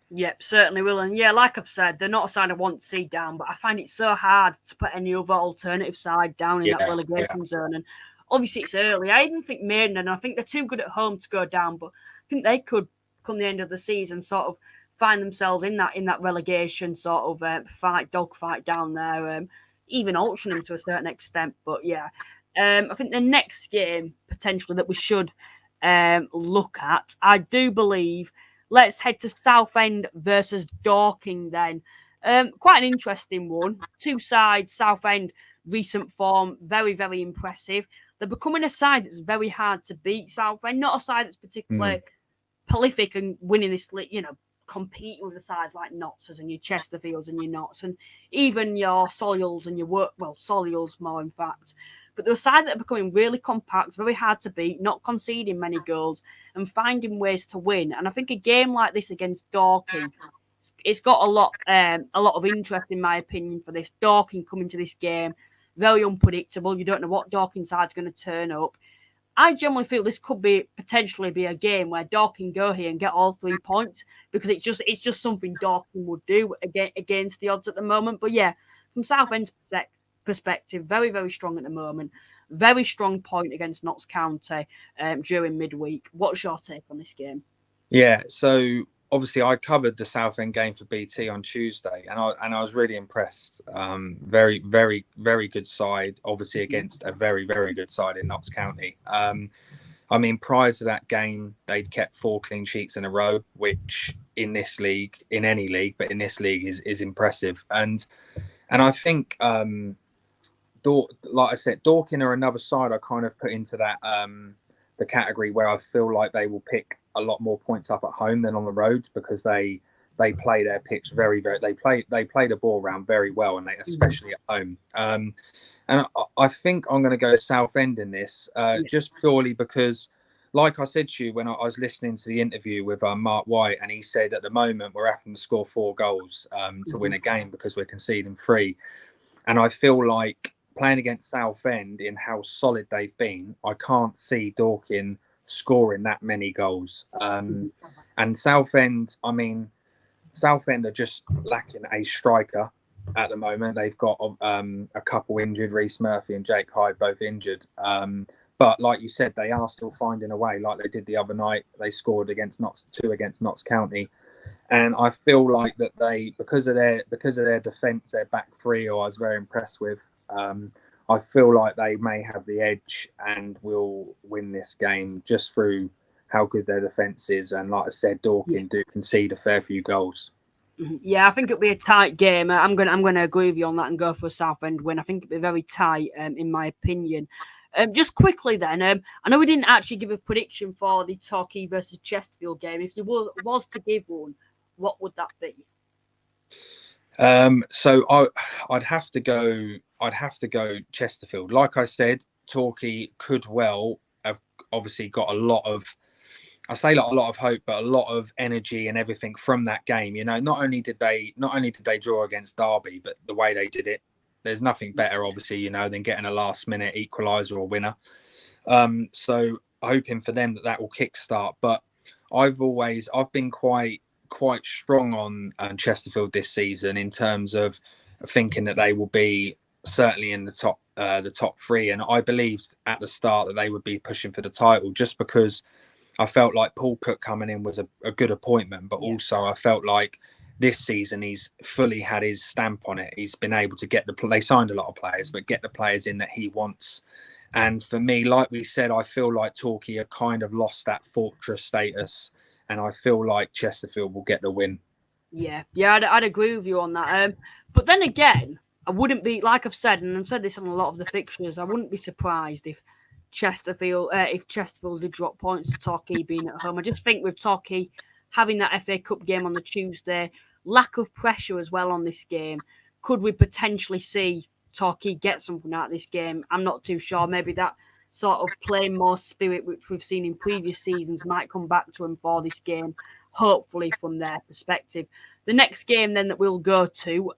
Yep, certainly will. And yeah, like I've said, they're not a side I want to see down, but I find it so hard to put any other alternative side down in that relegation zone. And obviously it's early. I even think Maiden, and I think they're too good at home to go down, but I think they could, come the end of the season, sort of find themselves in that relegation sort of dogfight down there, even Oldham to a certain extent. But yeah, I think the next game potentially that we should look at, I do believe. Let's head to Southend versus Dorking then. Quite an interesting one. Two sides, Southend, recent form, very, very impressive. They're becoming a side that's very hard to beat, Southend. Not a side that's particularly prolific and winning this, competing with the sides like Notts and your Chesterfields and your Notts and even your Solihuls and Solihuls more in fact. But they're a side that are becoming really compact, very hard to beat, not conceding many goals and finding ways to win. And I think a game like this against Dorking, it's got a lot of interest in my opinion for this. Dorking coming to this game, very unpredictable. You don't know what Dorking side's going to turn up. I generally feel this could potentially be a game where Dorking go here and get all 3 points, because it's just something Dorking would do against the odds at the moment. But yeah, from Southend's perspective, very, very strong at the moment. Very strong point against Notts County during midweek. What's your take on this game? Yeah, so obviously I covered the Southend game for BT on Tuesday, and I was really impressed. Very, very, very good side, obviously against a very, very good side in Notts County. I mean, prior to that game, they'd kept 4 clean sheets in a row, which in this league, in any league, but in this league is impressive. And I think, like I said, Dorking are another side I kind of put into that the category where I feel like they will pick a lot more points up at home than on the road, because they play their pitch very, very. They play the ball around very well, and they especially at home. And I think I'm going to go Southend in this, just purely because, like I said to you when I was listening to the interview with Mark White, and he said at the moment we're having to score 4 goals to win a game because we're conceding 3, and I feel like playing against Southend in how solid they've been, I can't see Dorking scoring that many goals. And Southend, I mean, Southend are just lacking a striker at the moment. They've got a couple injured, Reece Murphy and Jake Hyde both injured. But like you said, they are still finding a way, like they did the other night. They scored against 2 against Notts County. And I feel like that they, because of their defence, their back three, who I was very impressed with. I feel like they may have the edge and will win this game just through how good their defence is. And like I said, Dorking do concede a fair few goals. Yeah, I think it'll be a tight game. I'm gonna agree with you on that and go for a Southend win. I think it'll be very tight, in my opinion. Just quickly then, I know we didn't actually give a prediction for the Torquay versus Chesterfield game. If you was to give one, what would that be? So I'd have to go Chesterfield. Like I said, Torquay could well have obviously got a lot of, I say like a lot of hope, but a lot of energy and everything from that game. You know, not only did they draw against Derby, but the way they did it, there's nothing better, obviously, you know, than getting a last minute equaliser or winner. So hoping for them that will kickstart. But I've been quite strong on Chesterfield this season in terms of thinking that they will be certainly in the top three, and I believed at the start that they would be pushing for the title, just because I felt like Paul Cook coming in was a good appointment, but also I felt like this season he's fully had his stamp on it. He's been able to get they signed a lot of players, but get the players in that he wants. And for me, like we said, I feel like Torquay have kind of lost that fortress status, and I feel like Chesterfield will get the win. Yeah, I'd agree with you on that. But then again, I wouldn't be, like I've said, and I've said this on a lot of the fixtures, I wouldn't be surprised if Chesterfield did drop points to Torquay being at home. I just think with Torquay having that FA Cup game on the Tuesday, lack of pressure as well on this game, could we potentially see Torquay get something out of this game? I'm not too sure. Maybe that sort of playing more spirit, which we've seen in previous seasons, might come back to them for this game, hopefully from their perspective. The next game then that we'll go to,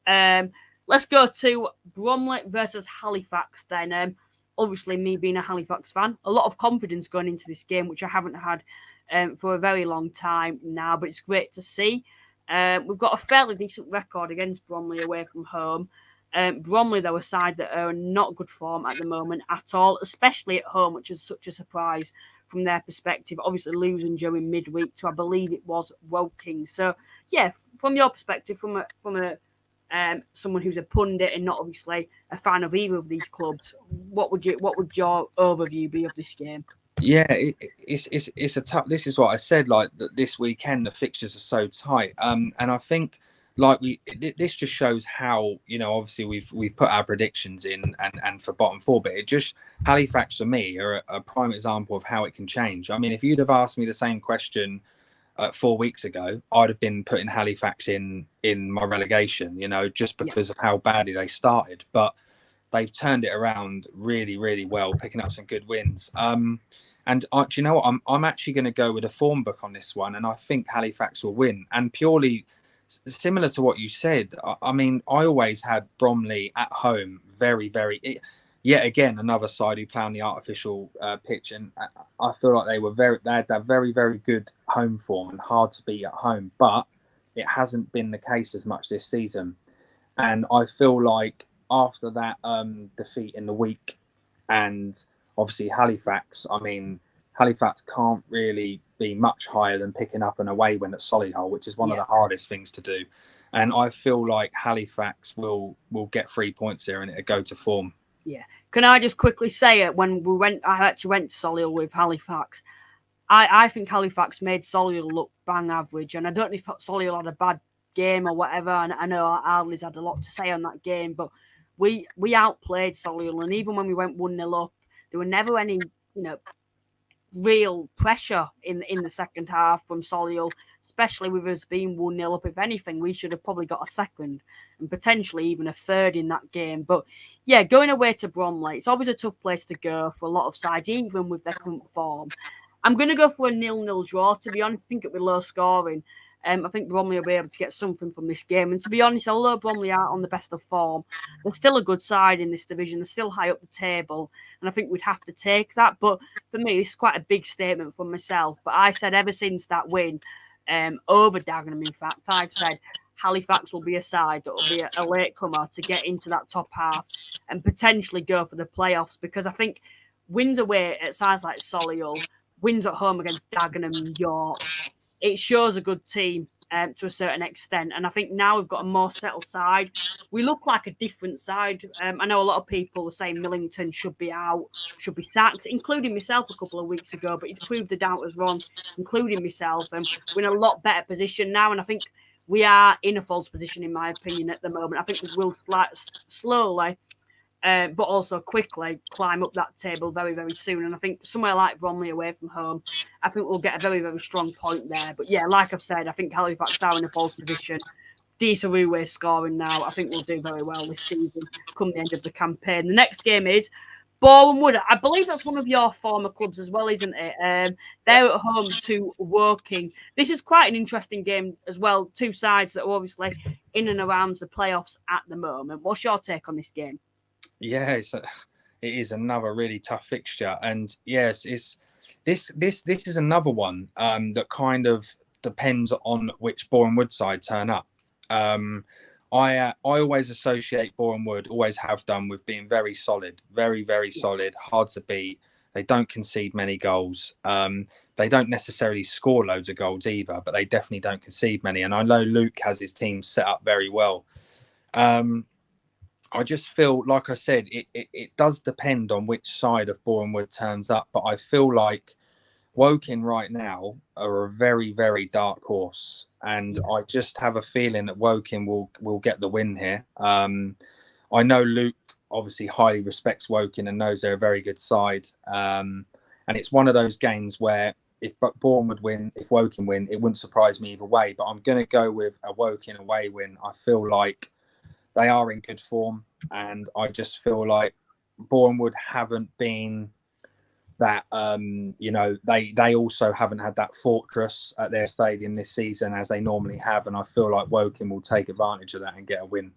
let's go to Bromley versus Halifax then. Obviously, me being a Halifax fan, a lot of confidence going into this game, which I haven't had for a very long time now, but it's great to see. We've got a fairly decent record against Bromley away from home. Bromley, though, a side that are not good form at the moment at all, especially at home, which is such a surprise from their perspective. Obviously, losing during midweek to, I believe it was, Woking. So, yeah, from your perspective, from a someone who's a pundit and not obviously a fan of either of these clubs, what would your overview be of this game? Yeah, it's a tough. This is what I said. Like this weekend, the fixtures are so tight. And I think like this just shows how, you know, obviously we've put our predictions in and for bottom four, but it just, Halifax for me are a prime example of how it can change. I mean, if you'd have asked me the same question 4 weeks ago, I'd have been putting Halifax in my relegation, you know, just because of how badly they started. But they've turned it around really, really well, picking up some good wins. And do you know what? I'm actually going to go with a form book on this one, and I think Halifax will win. And purely similar to what you said, I mean, I always had Bromley at home very, very. Yet again, another side who play on the artificial pitch, and I feel like they had that very, very good home form and hard to beat at home. But it hasn't been the case as much this season, and I feel like after that defeat in the week, and obviously Halifax, I mean, Halifax can't really be much higher than picking up an away win at Solihull, which is one of the hardest things to do. And I feel like Halifax will get 3 points here and it'll go to form. Yeah. Can I just quickly say it? When I actually went to Solihull with Halifax. I think Halifax made Solihull look bang average, and I don't know if Solihull had a bad game or whatever. And I know Arley's had a lot to say on that game, but we outplayed Solihull, and even when we went 1-0 up, there were never any, you know, real pressure in the second half from Solihull, especially with us being 1-0 up. If anything, we should have probably got a second and potentially even a third in that game. But yeah, going away to Bromley, it's always a tough place to go for a lot of sides, even with their current form. I'm going to go for a 0-0 draw. To be honest, I think it'll be low scoring. I think Bromley will be able to get something from this game. And to be honest, although Bromley aren't on the best of form, they're still a good side in this division. They're still high up the table. And I think we'd have to take that. But for me, this is quite a big statement from myself. But I said ever since that win over Dagenham, in fact, I'd said Halifax will be a side that will be a latecomer to get into that top half and potentially go for the playoffs. Because I think wins away at sides like Solihull, wins at home against Dagenham, York, it shows a good team to a certain extent. And I think now we've got a more settled side. We look like a different side. I know a lot of people were saying Millington should be out, should be sacked, including myself a couple of weeks ago, but he's proved the doubters wrong, including myself. And we're in a lot better position now. And I think we are in a false position, in my opinion, at the moment. I think we will slowly, but also quickly climb up that table very, very soon. And I think somewhere like Bromley away from home, I think we'll get a very, very strong point there. But yeah, like I've said, I think Halifax are in a false position. Disaroo scoring now. I think we'll do very well this season come the end of the campaign. The next game is Boreham Wood. I believe that's one of your former clubs as well, isn't it? They're at home to Woking. This is quite an interesting game as well. Two sides that are obviously in and around the playoffs at the moment. What's your take on this game? Yeah, it is another really tough fixture, and yes, this is another one that kind of depends on which Boreham Wood side turn up. I always associate Boreham Wood, always have done, with being very solid, very, very solid, hard to beat. They don't concede many goals. They don't necessarily score loads of goals either, but they definitely don't concede many. And I know Luke has his team set up very well. I just feel, like I said, it does depend on which side of Boreham Wood turns up, but I feel like Woking right now are a very, very dark horse, and I just have a feeling that Woking will get the win here. I know Luke obviously highly respects Woking and knows they're a very good side, and it's one of those games where if Boreham Wood win, if Woking win, it wouldn't surprise me either way. But I'm going to go with a Woking away win. I feel like they are in good form, and I just feel like Boreham Wood haven't been that, they also haven't had that fortress at their stadium this season as they normally have, and I feel like Woking will take advantage of that and get a win.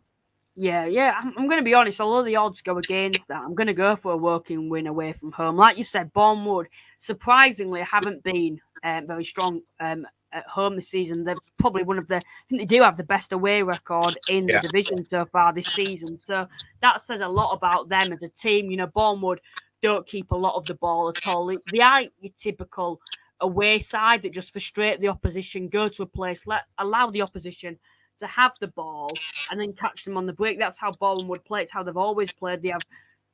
Yeah. I'm going to be honest. Although the odds go against that, I'm going to go for a Woking win away from home. Like you said, Boreham Wood surprisingly haven't been very strong at home this season. They're probably I think they do have the best away record in the division so far this season. So that says a lot about them as a team. You know, Boreham Wood don't keep a lot of the ball at all. They are your typical away side that just frustrate the opposition, go to a place, allow the opposition to have the ball and then catch them on the break. That's how Boreham Wood play. It's how they've always played. They have,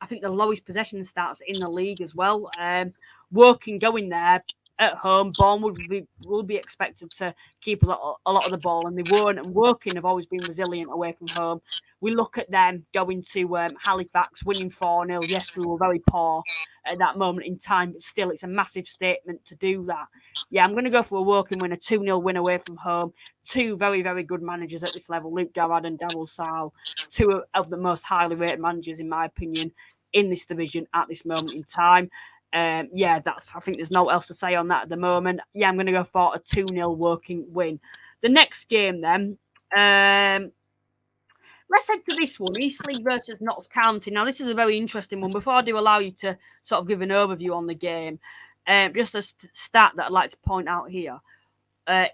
I think, the lowest possession stats in the league as well. Woking going there at home, Boreham will be expected to keep a lot of the ball, and they won't. And Woking have always been resilient away from home. We look at them going to Halifax, winning 4-0. Yes, we were very poor at that moment in time, but still, it's a massive statement to do that. Yeah, I'm going to go for a Woking win, a 2-0 win away from home. Two very, very good managers at this level, Luke Garrard and Daryl Sal, two of the most highly rated managers, in my opinion, in this division at this moment in time. I think there's no else to say on that at the moment. Yeah, I'm going to go for a 2-0 Woking win. The next game then, let's head to this one, Eastleigh versus Notts County. Now, this is a very interesting one. Before I do allow you to sort of give an overview on the game, just a stat that I'd like to point out here.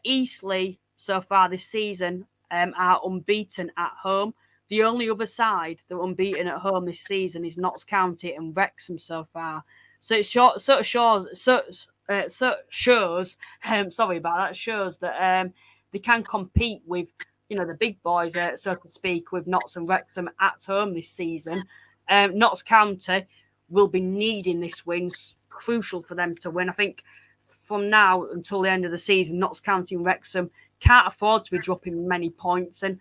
Eastleigh, so far this season, are unbeaten at home. The only other side that are unbeaten at home this season is Notts County and Wrexham so far. So it shows that they can compete with, the big boys, so to speak, with Notts and Wrexham at home this season. Notts County will be needing this win, crucial for them to win. I think from now until the end of the season, Notts County and Wrexham can't afford to be dropping many points, and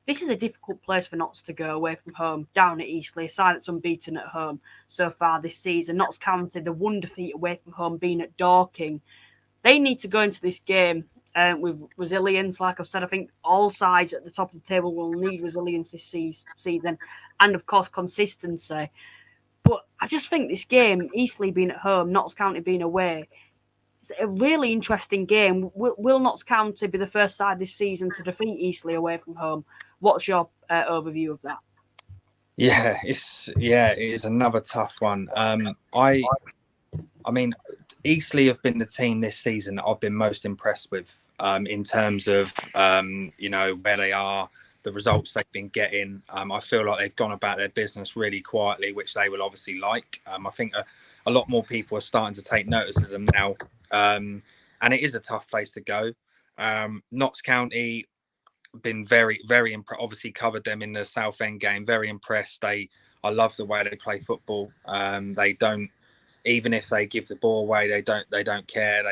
this is a difficult place for Notts to go away from home, down at Eastleigh, a side that's unbeaten at home so far this season. Notts County, the one defeat away from home being at Dorking. They need to go into this game with resilience. Like I've said, I think all sides at the top of the table will need resilience this season, and of course consistency. But I just think this game, Eastleigh being at home, Notts County being away, it's a really interesting game. Will Notts County be the first side this season to defeat Eastleigh away from home? What's your overview of that? Yeah, it is another tough one. I mean, Eastleigh have been the team this season that I've been most impressed with in terms of where they are, the results they've been getting. I feel like they've gone about their business really quietly, which they will obviously like. I think a lot more people are starting to take notice of them now, and it is a tough place to go. Notts County been very, very obviously covered them in the Southend game. Very impressed. I love the way they play football. They don't, even if they give the ball away, they don't care.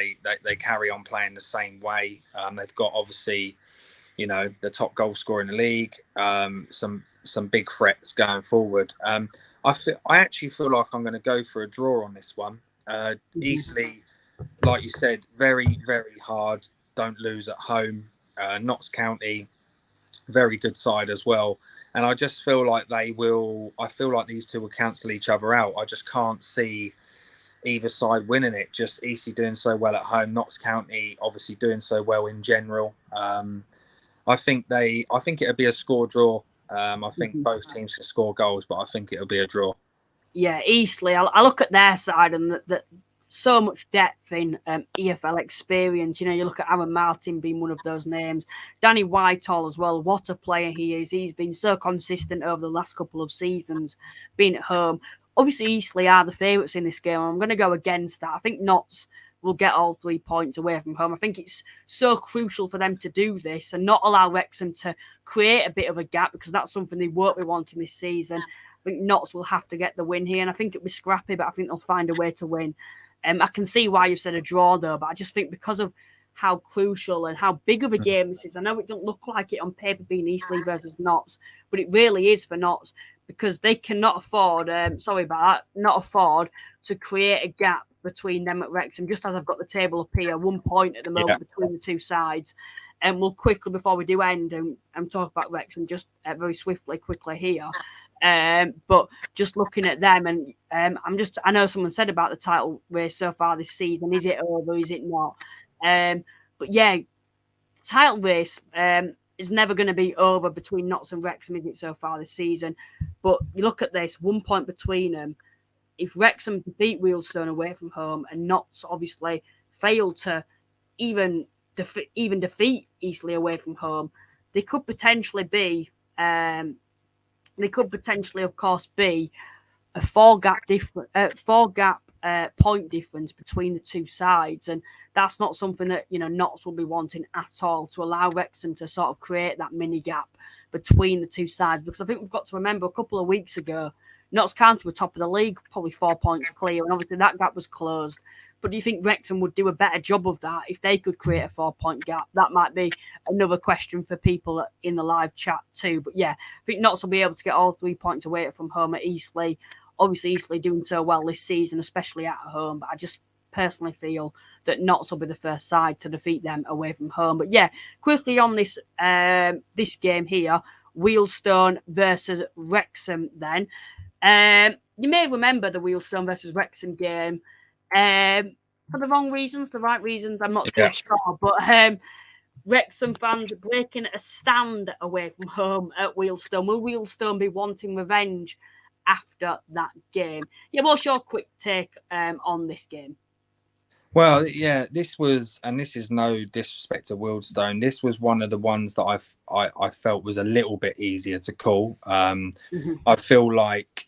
They carry on playing the same way. They've got obviously, the top goal scorer in the league. Some big threats going forward. I actually feel like I'm going to go for a draw on this one. Eastleigh, like you said, very, very hard. Don't lose at home. Notts County, very good side as well. And I just feel like I feel like these two will cancel each other out. I just can't see either side winning it. Just Eastleigh doing so well at home, Notts County obviously doing so well in general. I think it'll be a score draw. I think both teams can score goals, but I think it'll be a draw. Yeah, Eastleigh. I look at their side and that so much depth in EFL experience. You look at Aaron Martin being one of those names. Danny Whitehall as well. What a player he is. He's been so consistent over the last couple of seasons being at home. Obviously, Eastleigh are the favourites in this game. I'm going to go against that. I think Notts will get all 3 points away from home. I think it's so crucial for them to do this and not allow Wrexham to create a bit of a gap, because that's something they won't be wanting this season. I think Notts will have to get the win here, and I think it'll be scrappy, but I think they'll find a way to win. I can see why you said a draw, though, but I just think because of how crucial and how big of a game this is, I know it don't look like it on paper being Eastleigh versus Notts, but it really is for Notts, because they cannot afford, not afford to create a gap between them at Wrexham, just as I've got the table up here, 1 point at the moment between the two sides. And we'll quickly, before we do end, and talk about Wrexham just very quickly here. But just looking at them, and I know someone said about the title race so far this season, is it over, is it not? But yeah, the title race is never going to be over between Notts and Wrexham, is it, so far this season? But you look at this, 1 point between them. If Wrexham defeat Wealdstone away from home and Notts obviously fail to even defeat Eastleigh away from home, they could potentially, of course, be a four gap point difference between the two sides, and that's not something that Notts will be wanting at all, to allow Wrexham to sort of create that mini gap between the two sides. Because I think we've got to remember, a couple of weeks ago, Notts County were top of the league, probably 4 points clear, and obviously that gap was closed. But do you think Wrexham would do a better job of that if they could create a 4 point gap? That might be another question for people in the live chat too. But yeah, I think Notts will be able to get all 3 points away from home at Eastleigh. Obviously, Eastleigh doing so well this season, especially at home. But I just personally feel that Notts will be the first side to defeat them away from home. But yeah, quickly on this game here, Wealdstone versus Wrexham then. You may remember the Wealdstone versus Wrexham game for the wrong reasons, the right reasons, I'm not too sure. But Wrexham fans breaking a stand away from home at Wealdstone. Will Wealdstone be wanting revenge after that game? Yeah, what's your quick take on this game? Well, yeah, this was, and this is no disrespect to Wealdstone, this was one of the ones that I felt was a little bit easier to call. I feel like,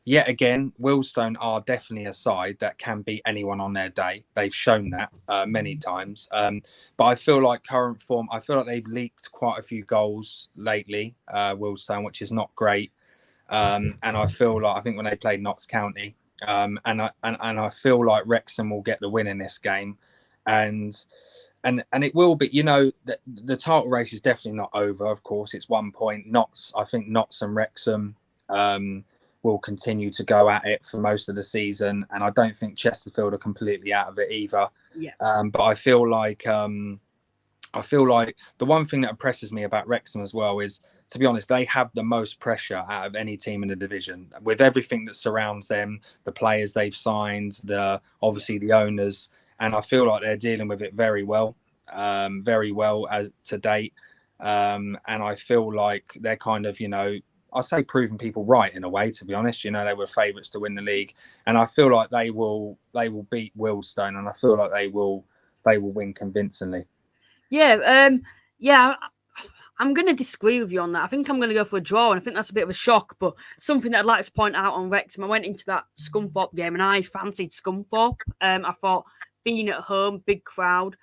yet again, Wealdstone are definitely a side that can beat anyone on their day. They've shown that many times. But I feel like current form, I feel like they've leaked quite a few goals lately, Wealdstone, which is not great. And I feel like, I think when they played Notts County, and I feel like Wrexham will get the win in this game, and it will be, the title race is definitely not over. Of course, it's 1 point. I think Notts and Wrexham will continue to go at it for most of the season, and I don't think Chesterfield are completely out of it either. Yeah. But I feel like the one thing that impresses me about Wrexham as well is, to be honest, they have the most pressure out of any team in the division, with everything that surrounds them, the players they've signed, obviously the owners, and I feel like they're dealing with it very well as to date. And I feel like they're kind of, I say proving people right in a way, to be honest. They were favourites to win the league, and I feel like they will beat Wealdstone, and I feel like they will win convincingly. Yeah, I'm going to disagree with you on that. I think I'm going to go for a draw, and I think that's a bit of a shock. But something that I'd like to point out on Wrexham, I went into that Scunthorpe game and I fancied Scunthorpe. I thought being at home, big crowd,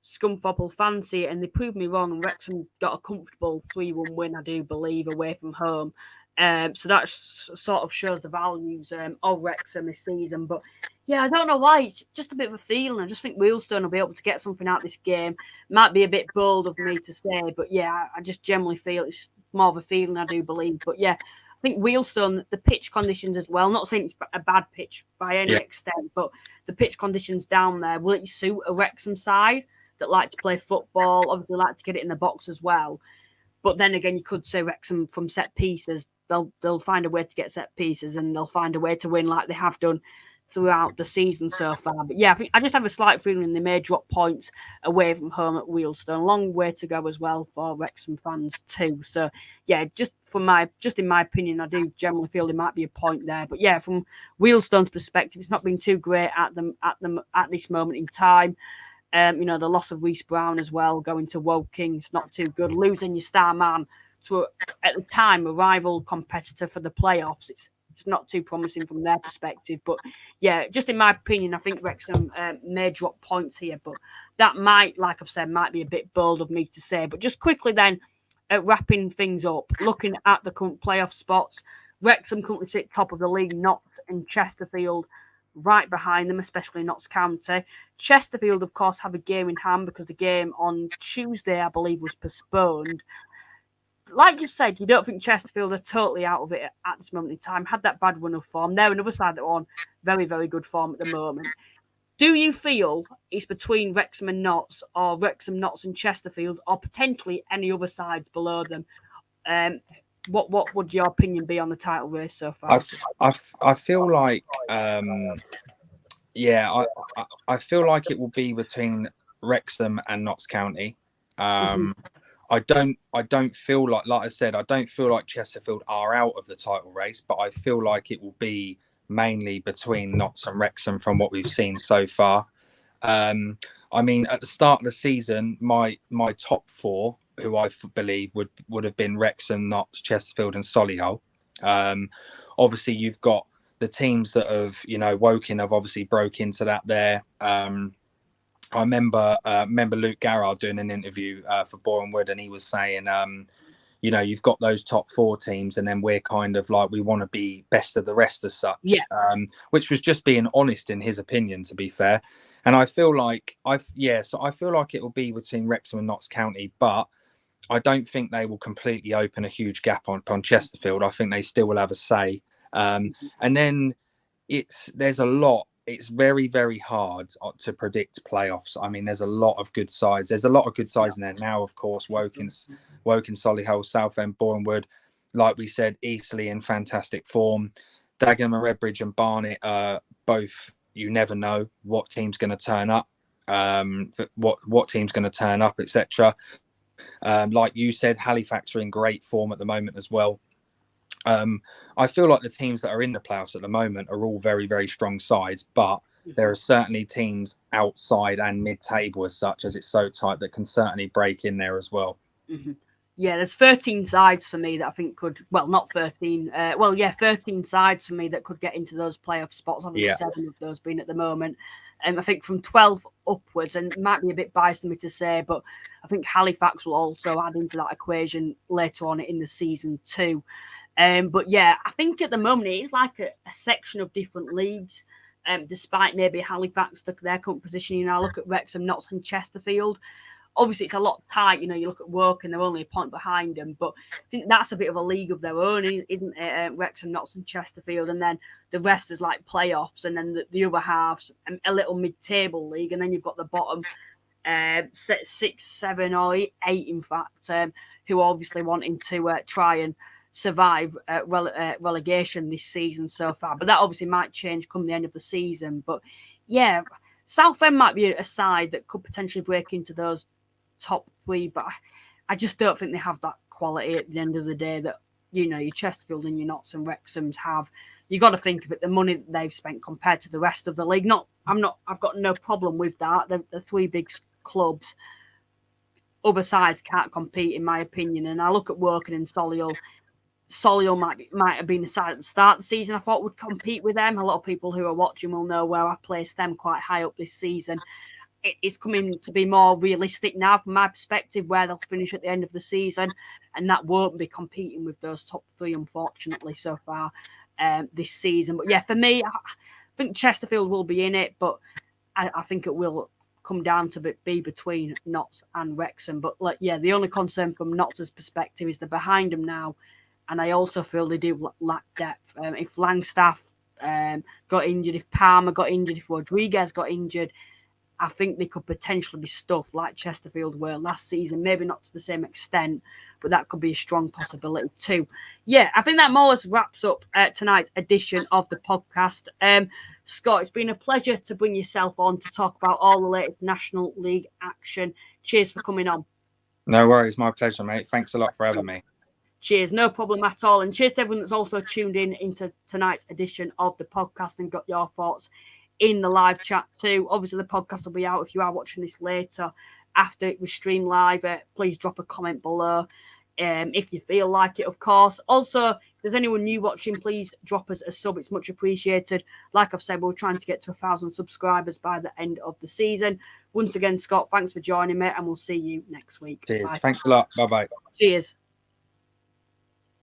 Scunthorpe will fancy it, and they proved me wrong. And Wrexham got a comfortable 3-1 win, I do believe, away from home. So that sort of shows the values of Wrexham this season. But yeah, I don't know why. It's just a bit of a feeling. I just think Wealdstone will be able to get something out of this game. Might be a bit bold of me to say, but yeah, I just generally feel it's more of a feeling, I do believe. But yeah, I think Wealdstone, the pitch conditions as well, not saying it's a bad pitch by any extent, but the pitch conditions down there, will it suit a Wrexham side that like to play football, obviously like to get it in the box as well? But then again, you could say Wrexham from set pieces, they'll find a way to get set pieces and they'll find a way to win like they have done throughout the season so far. But yeah, I just have a slight feeling they may drop points away from home at Wealdstone. Long way to go as well for Wrexham fans too. So yeah, just in my opinion, I do generally feel there might be a point there. But yeah, from Wealdstone's perspective, it's not been too great at this moment in time. The loss of Reece Brown as well, going to Woking, it's not too good. Losing your star man to, at the time, a rival competitor for the playoffs, it's not too promising from their perspective. But yeah, just in my opinion, I think Wrexham may drop points here. But that might, like I've said, might be a bit bold of me to say. But just quickly then, wrapping things up, looking at the current playoff spots, Wrexham currently sit top of the league, Notts and Chesterfield right behind them, especially Notts County. Chesterfield, of course, have a game in hand because the game on Tuesday, I believe, was postponed. Like you said, you don't think Chesterfield are totally out of it at this moment in time. Had that bad run of form. They're another side that are on very, very good form at the moment. Do you feel it's between Wrexham and Notts, or Wrexham, Notts and Chesterfield, or potentially any other sides below them? What would your opinion be on the title race so far? I feel like I feel like it will be between Wrexham and Notts County. I don't feel like I said, I don't feel like Chesterfield are out of the title race, but I feel like it will be mainly between Notts and Wrexham from what we've seen so far. I mean, at the start of the season, my top four, who I believe would have been Wrexham, Notts, Chesterfield, and Solihull. Obviously, you've got the teams that have, Woking have obviously broke into that there. I remember Luke Garrard doing an interview for Boreham Wood, and he was saying, you've got those top four teams, and then we're kind of like, we want to be best of the rest as such, which was just being honest in his opinion, to be fair. And I feel like I feel like it will be between Wrexham and Notts County, but I don't think they will completely open a huge gap on Chesterfield. I think they still will have a say. And then there's a lot. It's very, very hard to predict playoffs. I mean, there's a lot of good sides. There's a lot of good sides in there now, of course. Woking, Solihull, Southend, Boreham Wood. Like we said, Eastleigh in fantastic form. Dagenham, Redbridge and Barnet both, you never know what team's going to turn up, what team's going to turn up, etc. Like you said, Halifax are in great form at the moment as well. I feel like the teams that are in the playoffs at the moment are all very, very strong sides, but there are certainly teams outside and mid-table as such, as it's so tight, that can certainly break in there as well. Yeah, there's 13 sides for me that I think could, well, not 13, 13 sides for me that could get into those playoff spots. Obviously, 7 of those being at the moment. I think from 12 upwards, and it might be a bit biased of me to say, but I think Halifax will also add into that equation later on in the season too. But yeah, I think at the moment it is like a section of different leagues. Despite maybe Halifax, their current position, I look at Wrexham, Notts and Chesterfield. Obviously, it's a lot tight. You look at Woking, they're only a point behind them. But I think that's a bit of a league of their own, isn't it? Wrexham, Notts and Chesterfield. And then the rest is like playoffs. And then the other half's a little mid-table league. And then you've got the bottom 6, 7 or 8, in fact, who are obviously wanting to try and survive relegation this season so far. But that obviously might change come the end of the season. But yeah, Southend might be a side that could potentially break into those top 3, but I just don't think they have that quality at the end of the day that, your Chesterfield and your Notts and Wrexham's have. You got to think of it, the money that they've spent compared to the rest of the league. I've got no problem with that. The 3 big clubs, other sides can't compete, in my opinion. And I look at Woking and Solihull. Solihull might have been the side at the start of the season I thought would compete with them. A lot of people who are watching will know where I placed them quite high up this season. it's coming to be more realistic now from my perspective, where they'll finish at the end of the season, and that won't be competing with those top three, unfortunately, so far this season. But yeah, for me, I think Chesterfield will be in it, but I think it will come down to be between Notts and Wrexham. But the only concern from Notts' perspective is they're behind them now, and I also feel they do lack depth. If Langstaff got injured, if Palmer got injured, if Rodriguez got injured, I think they could potentially be stuffed like Chesterfield were last season. Maybe not to the same extent, but that could be a strong possibility too. Yeah, I think that more or less wraps up tonight's edition of the podcast. Scott, it's been a pleasure to bring yourself on to talk about all the latest National League action. Cheers for coming on. No worries. My pleasure, mate. Thanks a lot for having me. Cheers. No problem at all. And cheers to everyone that's also tuned in into tonight's edition of the podcast and got your thoughts in the live chat too. Obviously, the podcast will be out if you are watching this later after it was streamed live. Please drop a comment below if you feel like it, of course. Also, if there's anyone new watching, please drop us a sub. It's much appreciated. Like I've said, we're trying to get to 1,000 subscribers by the end of the season. Once again, Scott, thanks for joining me, and we'll see you next week. Cheers. Bye. Thanks a lot. Bye-bye. Cheers.